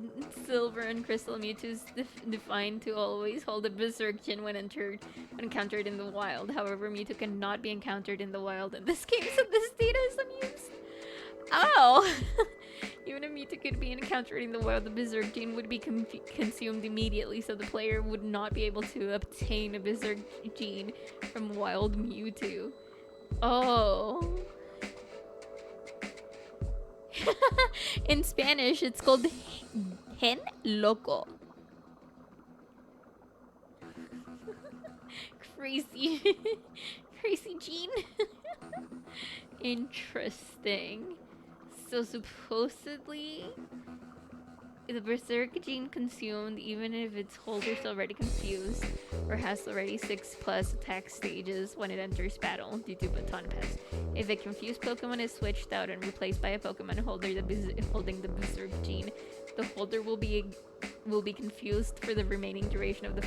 [SPEAKER 1] Silver, and Crystal, Mewtwo's defined to always hold a Berserk gene when encountered in the wild. However, Mewtwo cannot be encountered in the wild in this game, so this data is unused. Oh! Even if Mewtwo could be encountered in the wild, the Berserk gene would be consumed immediately, so the player would not be able to obtain a Berserk gene from wild Mewtwo. Oh. In Spanish, it's called Hen Loco. Crazy. Crazy gene. Interesting. So supposedly, the Berserk gene consumed even if its holder is already confused or has already 6+ attack stages when it enters battle due to baton pass. If a confused Pokemon is switched out and replaced by a Pokemon holding the Berserk gene, the holder will be confused for the remaining duration of the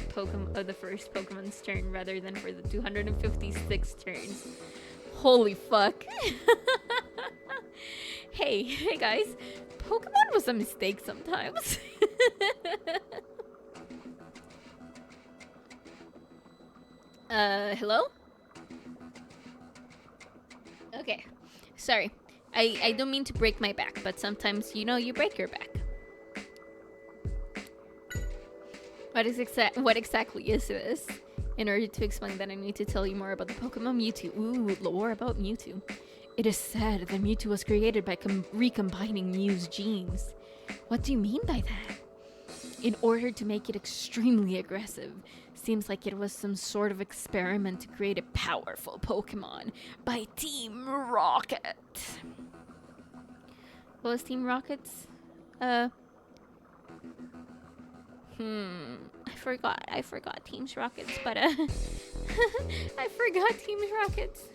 [SPEAKER 1] first Pokemon's turn rather than for the 256 turns. Holy fuck. Hey guys, Pokemon was a mistake sometimes. Hello? Okay, sorry. I don't mean to break my back, but sometimes, you break your back. What exactly is this? In order to explain that, I need to tell you more about the Pokemon Mewtwo. Ooh, lore about Mewtwo. It is said that Mewtwo was created by recombining Mew's genes. What do you mean by that? In order to make it extremely aggressive. Seems like it was some sort of experiment to create a powerful Pokemon by Team Rocket. What was Team Rocket's? I forgot Team's Rockets, but I forgot Team's Rockets.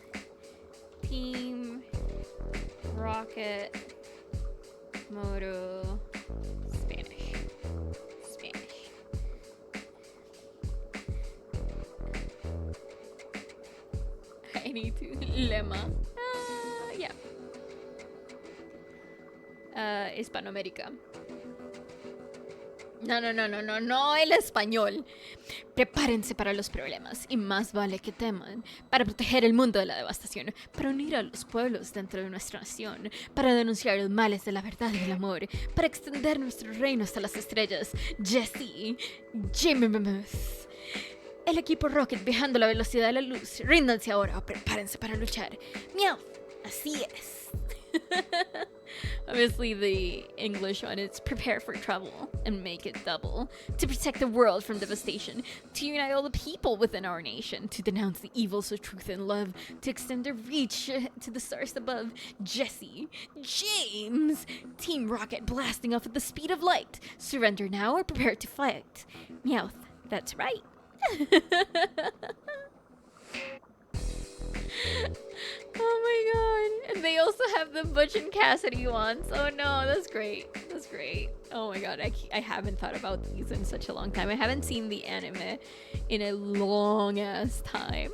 [SPEAKER 1] Team Rocket Moto Spanish. I need to lemma. Yeah. Hispanoamérica. No, el español. Prepárense para los problemas, y más vale que teman, para proteger el mundo de la devastación, para unir a los pueblos dentro de nuestra nación, para denunciar los males de la verdad y el amor, para extender nuestro reino hasta las estrellas. Jesse, Jimmymus. El equipo Rocket viajando a la velocidad de la luz. Ríndanse ahora o prepárense para luchar. Miau, así es. Obviously the English one is prepare for trouble and make it double. To protect the world from devastation. To unite all the people within our nation. To denounce the evils of truth and love. To extend their reach to the stars above. Jesse, James, Team Rocket blasting off at the speed of light. Surrender now or prepare to fight. Meowth, that's right. Oh my god. And they also have the Butch and Cassidy ones. Oh no, that's great. That's great. Oh my god, I haven't thought about these in such a long time. I haven't seen the anime in a long ass time.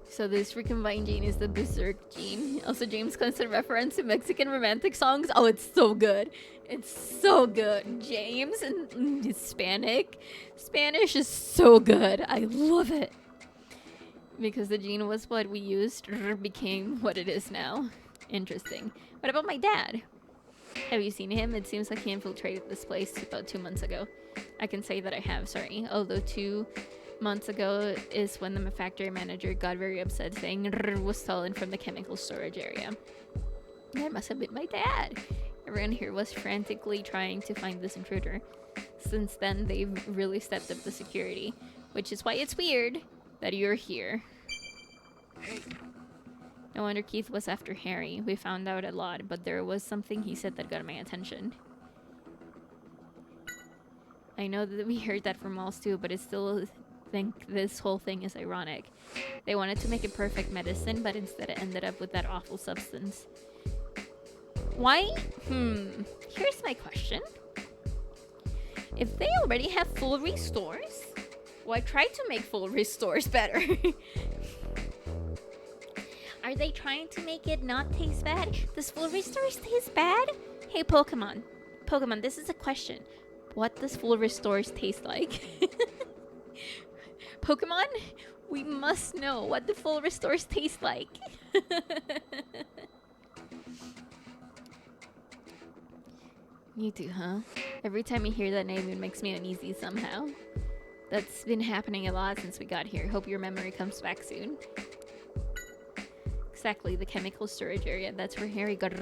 [SPEAKER 1] So this recombined gene is the Berserk gene. Also, James constant reference to Mexican romantic songs. Oh, it's so good. It's so good. James and Hispanic. Spanish is so good. I love it. Because the gene was what we used, became what it is now. Interesting. What about my dad? Have you seen him? It seems like he infiltrated this place about 2 months ago. I can say that I have, sorry. Although 2 months ago is when the factory manager got very upset, saying "Rrr" was stolen from the chemical storage area. That must have been my dad. Everyone here was frantically trying to find this intruder. Since then, they've really stepped up the security, which is why it's weird that you're here. No wonder Keith was after Harry. We found out a lot, but there was something he said that got my attention. I know that we heard that from Malls too, but I still think this whole thing is ironic. They wanted to make a perfect medicine, but instead it ended up with that awful substance. Why? Here's my question. If they already have full restores, why try to make full restores better? Are they trying to make it not taste bad? Does full restores taste bad? Hey, Pokemon. Pokemon, this is a question. What does full restores taste like? Pokemon, we must know what the full restores taste like. You too, huh? Every time I hear that name, it makes me uneasy somehow. That's been happening a lot since we got here. Hope your memory comes back soon. Exactly, the chemical storage area. That's where Harry got...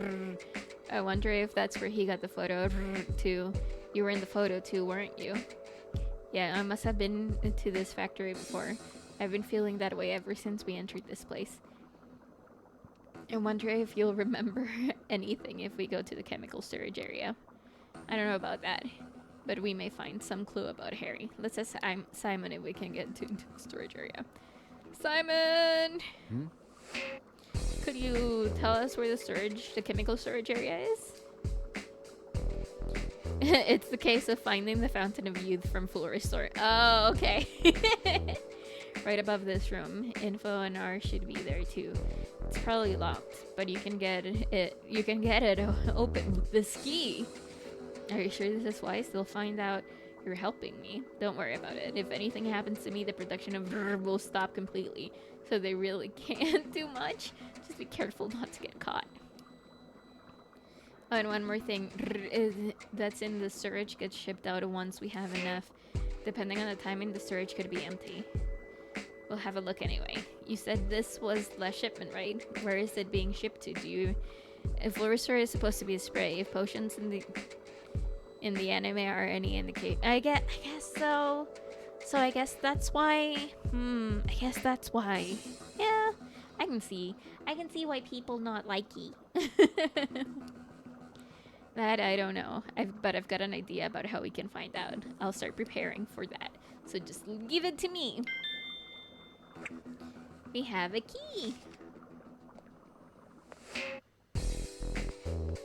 [SPEAKER 1] I wonder if that's where he got the photo too. You were in the photo too, weren't you? Yeah, I must have been to this factory before. I've been feeling that way ever since we entered this place. I wonder if you'll remember anything if we go to the chemical storage area. I don't know about that, but we may find some clue about Harry. Let's ask Simon if we can get to the storage area. Simon! Could you tell us where the chemical storage area is? It's the case of finding the Fountain of Youth from Full Restore. Oh, okay. Right above this room. Info and R should be there too. It's probably locked, but you can get it. You can get it open with this key. Are you sure this is wise? They'll find out you're helping me. Don't worry about it. If anything happens to me, the production of will stop completely. So they really can't do much. Just be careful not to get caught. Oh, and one more thing. That's in the storage gets shipped out once we have enough. Depending on the timing, the storage could be empty. We'll have a look anyway. You said this was last shipment, right? Where is it being shipped to? If Full Restore is supposed to be a spray, if potions in the anime are any indicate, I guess so. So I guess that's why. I guess that's why. Yeah, I can see why people not likey. That I don't know. But I've got an idea about how we can find out. I'll start preparing for that. So just give it to me. We have a key.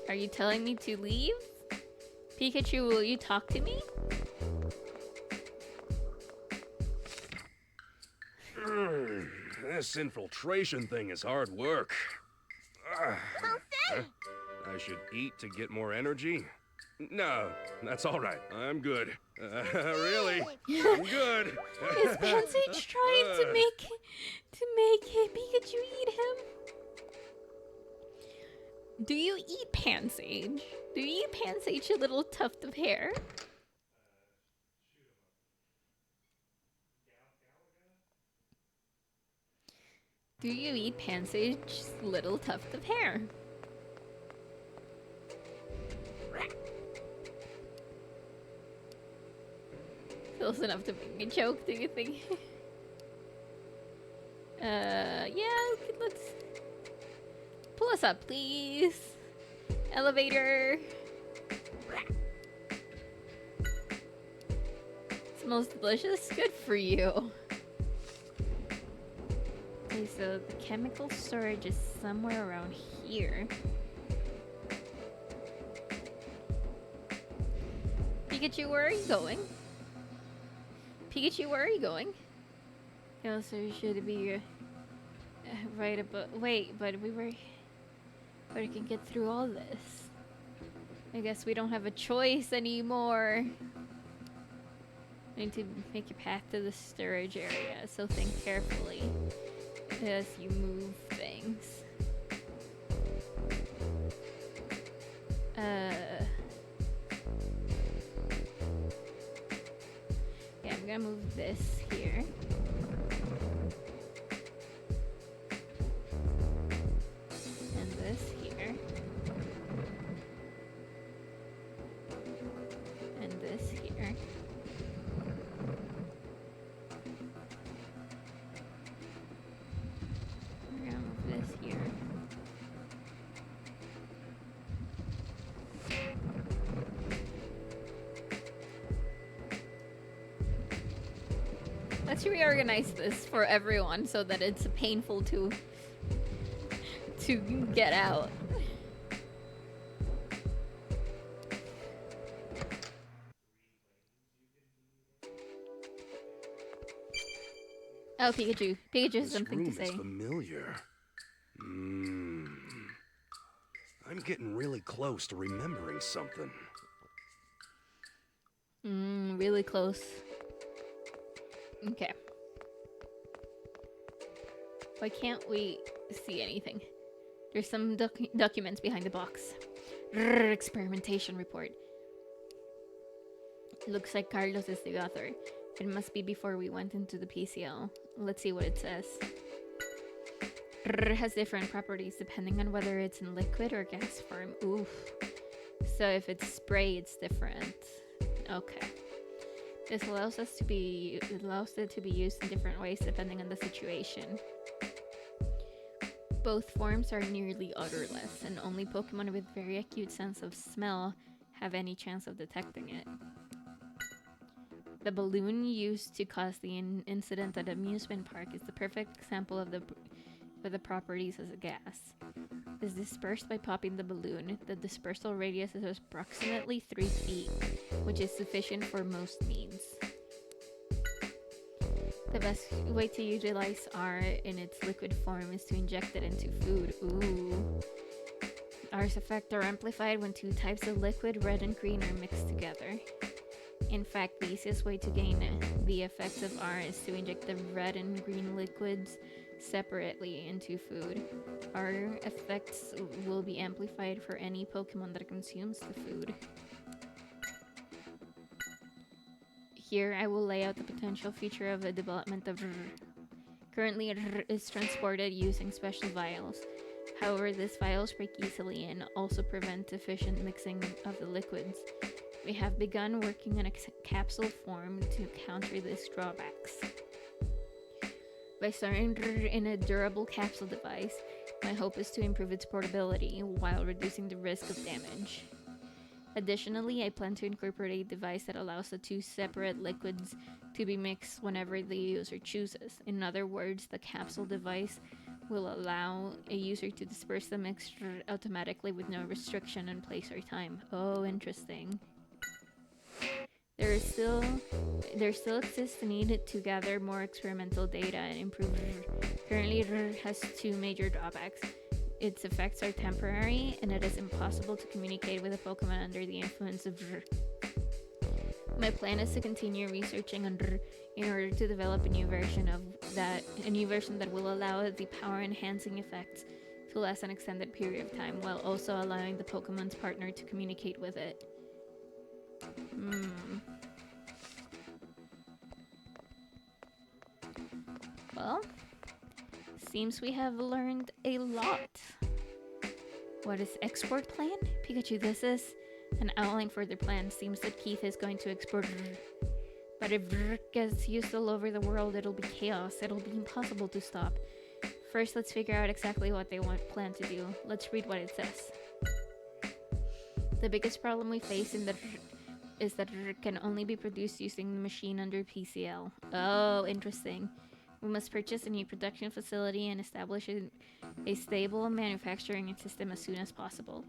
[SPEAKER 1] Are you telling me to leave? Pikachu, will you talk to me?
[SPEAKER 6] This infiltration thing is hard work. I should eat to get more energy? No, that's all right. I'm good. Really? I'm good.
[SPEAKER 1] Is Pansage trying to make Pikachu eat him? Do you eat Pansage? Do you eat Pansage, a little tuft of hair? Do you eat Pansage's little tuft of hair? Close enough to make me choke, do you think? Yeah, let's... Pull us up, please. Elevator. Smells delicious. Good for you. Okay, so the chemical storage is somewhere around here. Pikachu, where are you going? Pikachu, where are you going? Yeah, so you should be right above. Wait, but we can get through all this. I guess we don't have a choice anymore. We need to make a path to the storage area, so think carefully as you move things. Yeah, I'm gonna move this here. Let's reorganize this for everyone so that it's painful to get out. Oh, Pikachu. Pikachu has
[SPEAKER 2] This
[SPEAKER 1] something
[SPEAKER 2] room
[SPEAKER 1] to say.
[SPEAKER 2] is familiar. I'm getting really close to remembering something.
[SPEAKER 1] Really close. Okay. Why can't we see anything? There's some documents behind the box. Experimentation report. Looks like Carlos is the author. It must be before we went into the PCL. Let's see what it says. Has different properties depending on whether it's in liquid or gas form. Oof. So if it's spray, it's different. Okay. This allows it to be used in different ways depending on the situation. Both forms are nearly odorless, and only Pokemon with very acute sense of smell have any chance of detecting it. The balloon used to cause the incident at amusement park is the perfect example of the properties as a gas. It is dispersed by popping the balloon. The dispersal radius is approximately 3 feet, which is sufficient for most needs. The best way to utilize R in its liquid form is to inject it into food. Ooh. R's effects are amplified when two types of liquid, red and green, are mixed together. In fact, the easiest way to gain the effects of R is to inject the red and green liquids separately into food. R effects will be amplified for any Pokemon that consumes the food. Here, I will lay out the potential feature of the development of R. Currently, R is transported using special vials. However, these vials break easily and also prevent efficient mixing of the liquids. We have begun working on a capsule form to counter these drawbacks. By storing R in a durable capsule device, my hope is to improve its portability while reducing the risk of damage. Additionally, I plan to incorporate a device that allows the two separate liquids to be mixed whenever the user chooses. In other words, the capsule device will allow a user to disperse the mixture automatically with no restriction on place or time. Oh, interesting. There still exists a need to gather more experimental data and improve R. Currently, R has two major drawbacks. Its effects are temporary, and it is impossible to communicate with a Pokemon under the influence of R. My plan is to continue researching on R in order to develop a new version that will allow the power-enhancing effects to last an extended period of time, while also allowing the Pokemon's partner to communicate with it. Well, seems we have learned a lot. What is export plan? Pikachu, this is an outline for their plan. Seems that Keith is going to export R. But if R gets used all over the world, it'll be chaos. It'll be impossible to stop. First, let's figure out exactly what they plan to do. Let's read what it says. The biggest problem we face is that R can only be produced using the machine under PCL. Oh, interesting. We must purchase a new production facility and establish a stable manufacturing system as soon as possible.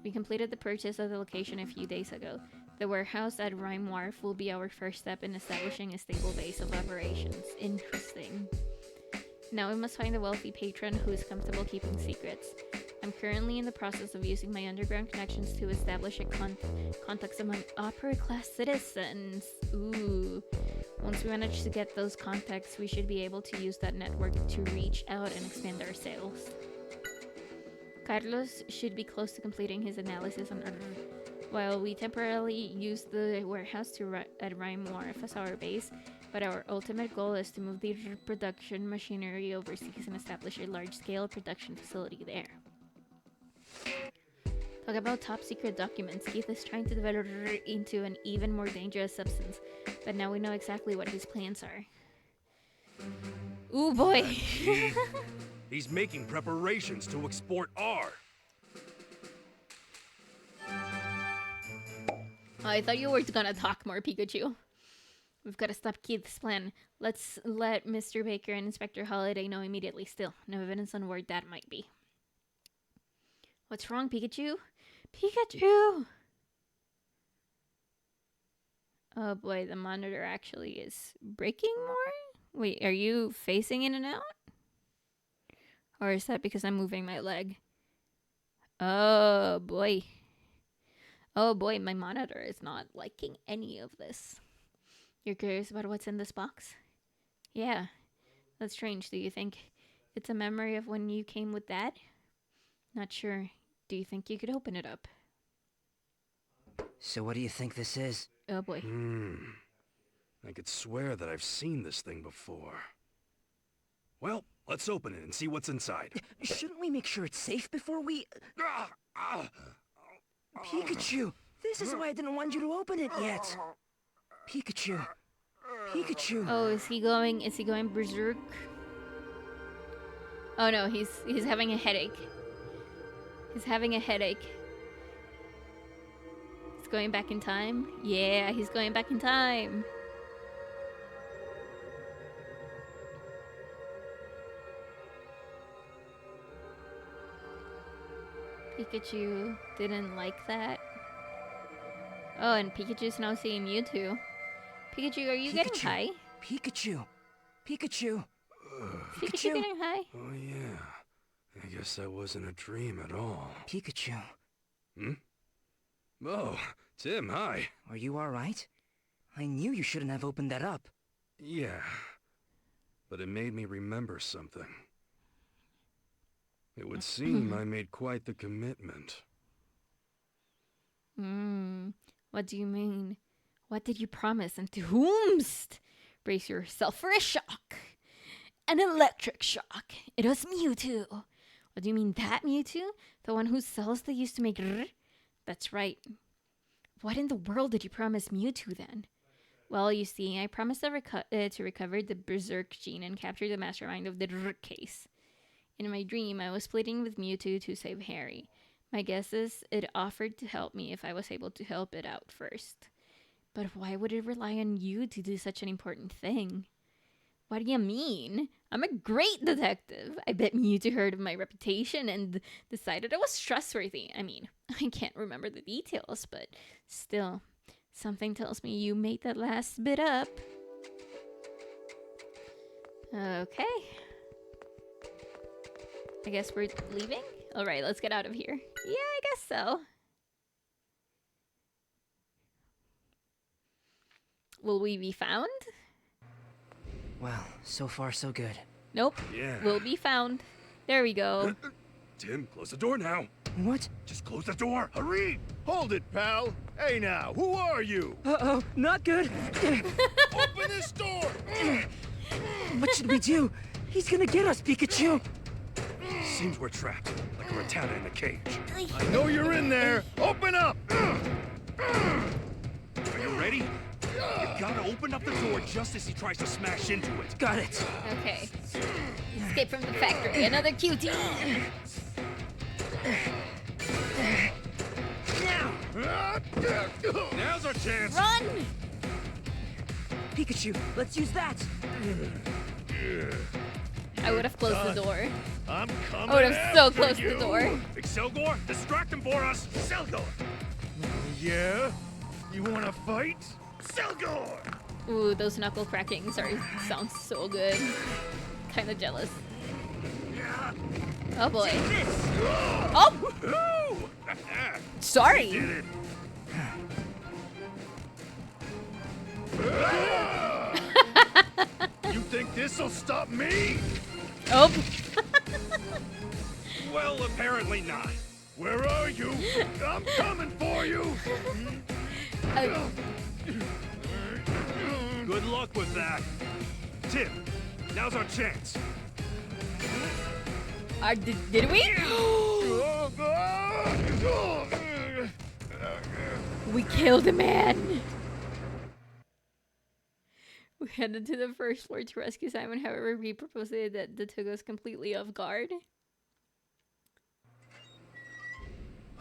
[SPEAKER 1] We completed the purchase of the location a few days ago. The warehouse at Rhyme Wharf will be our first step in establishing a stable base of operations. Interesting. Now we must find a wealthy patron who is comfortable keeping secrets. I'm currently in the process of using my underground connections to establish a contacts among upper-class citizens. Ooh. Once we manage to get those contacts, we should be able to use that network to reach out and expand our sales. Carlos should be close to completing his analysis on R, while we temporarily use the warehouse at Rhyme Wharf as our base, but our ultimate goal is to move the production machinery overseas and establish a large-scale production facility there. Talk about top-secret documents. Keith is trying to develop R into an even more dangerous substance, but now we know exactly what his plans are. Ooh, boy!
[SPEAKER 6] He's making preparations to export R.
[SPEAKER 1] I thought you were gonna talk more, Pikachu. We've got to stop Keith's plan. Let's let Mr. Baker and Inspector Holliday know immediately. Still, no evidence on where that might be. What's wrong, Pikachu? Pikachu! Oh boy, the monitor actually is breaking more? Wait, are you facing in and out? Or is that because I'm moving my leg? Oh boy. Oh boy, my monitor is not liking any of this. You're curious about what's in this box? Yeah. That's strange. Do you think it's a memory of when you came with Dad? Not sure. Do you think you could open it up?
[SPEAKER 3] So what do you think this is?
[SPEAKER 1] Oh boy.
[SPEAKER 6] I could swear that I've seen this thing before. Well, let's open it and see what's inside.
[SPEAKER 3] Shouldn't we make sure it's safe before we... Pikachu! This is why I didn't want you to open it yet! Pikachu! Pikachu!
[SPEAKER 1] Oh, is he going berserk? Oh no, he's having a headache. He's having a headache. He's going back in time? Yeah, he's going back in time. Pikachu didn't like that. Oh, and Pikachu's now seeing Mewtwo. Pikachu, are you getting high?
[SPEAKER 3] Pikachu! Pikachu!
[SPEAKER 1] Pikachu getting high?
[SPEAKER 6] Oh yeah. I guess that wasn't a dream at all.
[SPEAKER 3] Pikachu,
[SPEAKER 6] Oh, Tim, hi.
[SPEAKER 3] are you alright? I knew you shouldn't have opened that up.
[SPEAKER 6] Yeah. But it made me remember something. It would seem I made quite the commitment.
[SPEAKER 1] What do you mean? What did you promise and to whomst? Brace yourself for a shock. An electric shock. It was Mewtwo. What do you mean, that Mewtwo? The one whose cells they used to make rrr? That's right. What in the world did you promise Mewtwo then? Well, you see, I promised to recover the Berserk gene and capture the mastermind of the rrr case. In my dream, I was splitting with Mewtwo to save Harry. My guess is it offered to help me if I was able to help it out first. But why would it rely on you to do such an important thing? What do you mean? I'm a great detective. I bet Mewtwo heard of my reputation and decided I was trustworthy. I mean, I can't remember the details, but still, something tells me you made that last bit up. Okay. I guess we're leaving? Alright, let's get out of here. Yeah, I guess so. Will we be found?
[SPEAKER 3] Well, so far so good.
[SPEAKER 1] Nope.
[SPEAKER 6] Yeah.
[SPEAKER 1] Will be found. There we go.
[SPEAKER 6] Tim, close the door now.
[SPEAKER 3] What?
[SPEAKER 6] Just close the door. Hurry!
[SPEAKER 7] Hold it, pal. Hey now, who are you?
[SPEAKER 3] Uh-oh, not good!
[SPEAKER 7] Open this door!
[SPEAKER 3] What should we do? He's gonna get us, Pikachu!
[SPEAKER 6] Seems we're trapped, like a Rattata in a cage.
[SPEAKER 7] I know you're in there. Open up!
[SPEAKER 6] Are you ready? You gotta open up the door just as he tries to smash into it.
[SPEAKER 3] Got it!
[SPEAKER 1] Okay. Escape from the factory. Another cutie.
[SPEAKER 6] Now's our chance.
[SPEAKER 1] Run!
[SPEAKER 3] Pikachu, let's use that!
[SPEAKER 1] I would have closed the door.
[SPEAKER 7] I'm coming.
[SPEAKER 1] I would have so
[SPEAKER 7] after
[SPEAKER 1] closed
[SPEAKER 7] you.
[SPEAKER 1] the door.
[SPEAKER 6] Big Selgor, distract him for us. Selgor!
[SPEAKER 7] Yeah? You wanna fight?
[SPEAKER 6] Selgor!
[SPEAKER 1] Ooh, those knuckle crackings sound so good. Kinda jealous. Oh boy. Oh!
[SPEAKER 6] Woohoo!
[SPEAKER 1] Sorry!
[SPEAKER 6] Did it.
[SPEAKER 7] You think this'll stop me?
[SPEAKER 1] Oh!
[SPEAKER 6] Well, apparently not.
[SPEAKER 7] Where are you? I'm coming for you!
[SPEAKER 6] Good luck with that. Tim, now's our chance.
[SPEAKER 1] Did we? We killed a man! We headed to the first floor to rescue Simon, however, we proposed that took us completely off guard.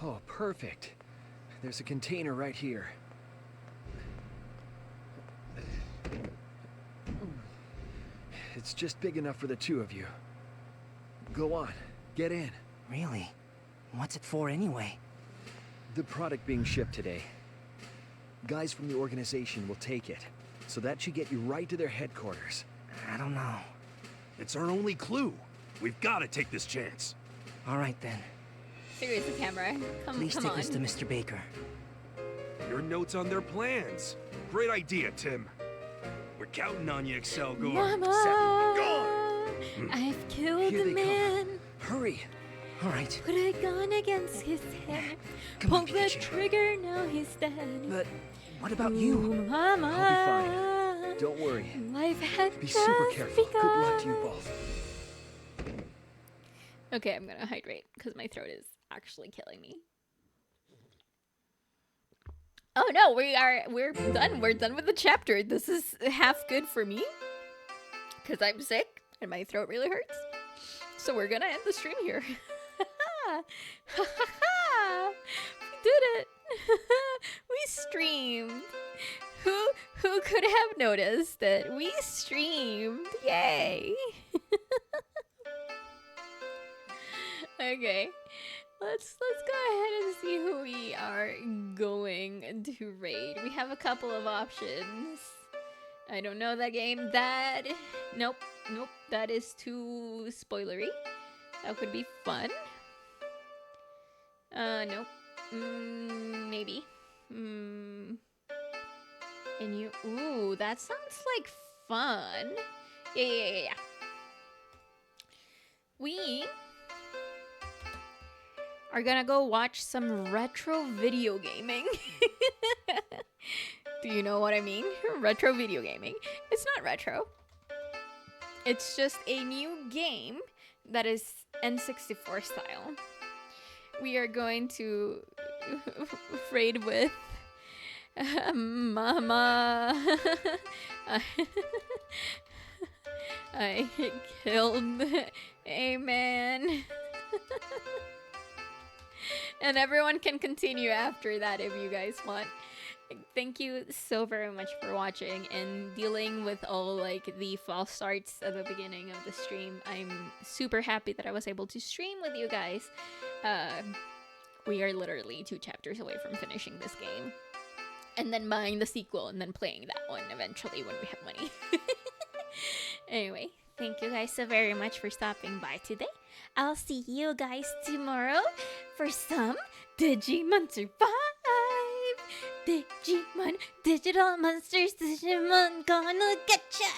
[SPEAKER 8] Oh, perfect. There's a container right here. It's just big enough for the two of you. Go on, get in.
[SPEAKER 3] Really? What's it for anyway?
[SPEAKER 8] The product being shipped today. Guys from the organization will take it, so that should get you right to their headquarters.
[SPEAKER 3] I don't know.
[SPEAKER 6] It's our only clue. We've got to take this chance.
[SPEAKER 3] All right then.
[SPEAKER 1] Here's the camera.
[SPEAKER 3] Please
[SPEAKER 1] Come
[SPEAKER 3] take
[SPEAKER 1] on.
[SPEAKER 3] this to Mr. Baker.
[SPEAKER 6] Your notes on their plans. Great idea, Tim. We're counting on you, Excel Gore.
[SPEAKER 1] Mama,
[SPEAKER 6] Gone.
[SPEAKER 1] I've killed
[SPEAKER 8] Here
[SPEAKER 1] a
[SPEAKER 8] they come.
[SPEAKER 1] man.
[SPEAKER 8] Hurry!
[SPEAKER 3] All right.
[SPEAKER 1] Put a gun against his head.
[SPEAKER 3] Come on,
[SPEAKER 1] Pull the
[SPEAKER 3] Pikachu.
[SPEAKER 1] trigger, now he's dead.
[SPEAKER 3] But what about you?
[SPEAKER 1] Ooh, Mama.
[SPEAKER 8] I'll be fine. Don't worry.
[SPEAKER 1] Life had
[SPEAKER 8] Be super
[SPEAKER 1] just
[SPEAKER 8] careful. Good luck to you
[SPEAKER 1] begun.
[SPEAKER 8] both.
[SPEAKER 1] Okay, I'm gonna hydrate because my throat is actually killing me. Oh no, we're done. We're done with the chapter. This is half good for me because I'm sick and my throat really hurts. So we're gonna end the stream here. We did it. We streamed. Who could have noticed that we streamed? Yay. Okay. Let's go ahead and see who we are going to raid. We have a couple of options. I don't know that game. Nope. That is too spoilery. That could be fun. Nope. Maybe. And you. Ooh, that sounds like fun. Yeah. We are gonna go watch some retro video gaming. Do you know what I mean? Retro video gaming. It's not retro. It's just a new game that is N64 style. We are going to raid with Mama. I killed a man. And everyone can continue after that if you guys want. Thank you so very much for watching and dealing with all like the false starts at the beginning of the stream. I'm super happy that I was able to stream with you guys. We are literally 2 chapters away from finishing this game. And then buying the sequel and then playing that one eventually when we have money. Anyway, thank you guys so very much for stopping by today. I'll see you guys tomorrow for some Digimon Survive! Digimon, digital monsters, Digimon gonna getcha!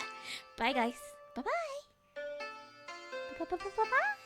[SPEAKER 1] Bye guys. Bye-bye. Bye-bye.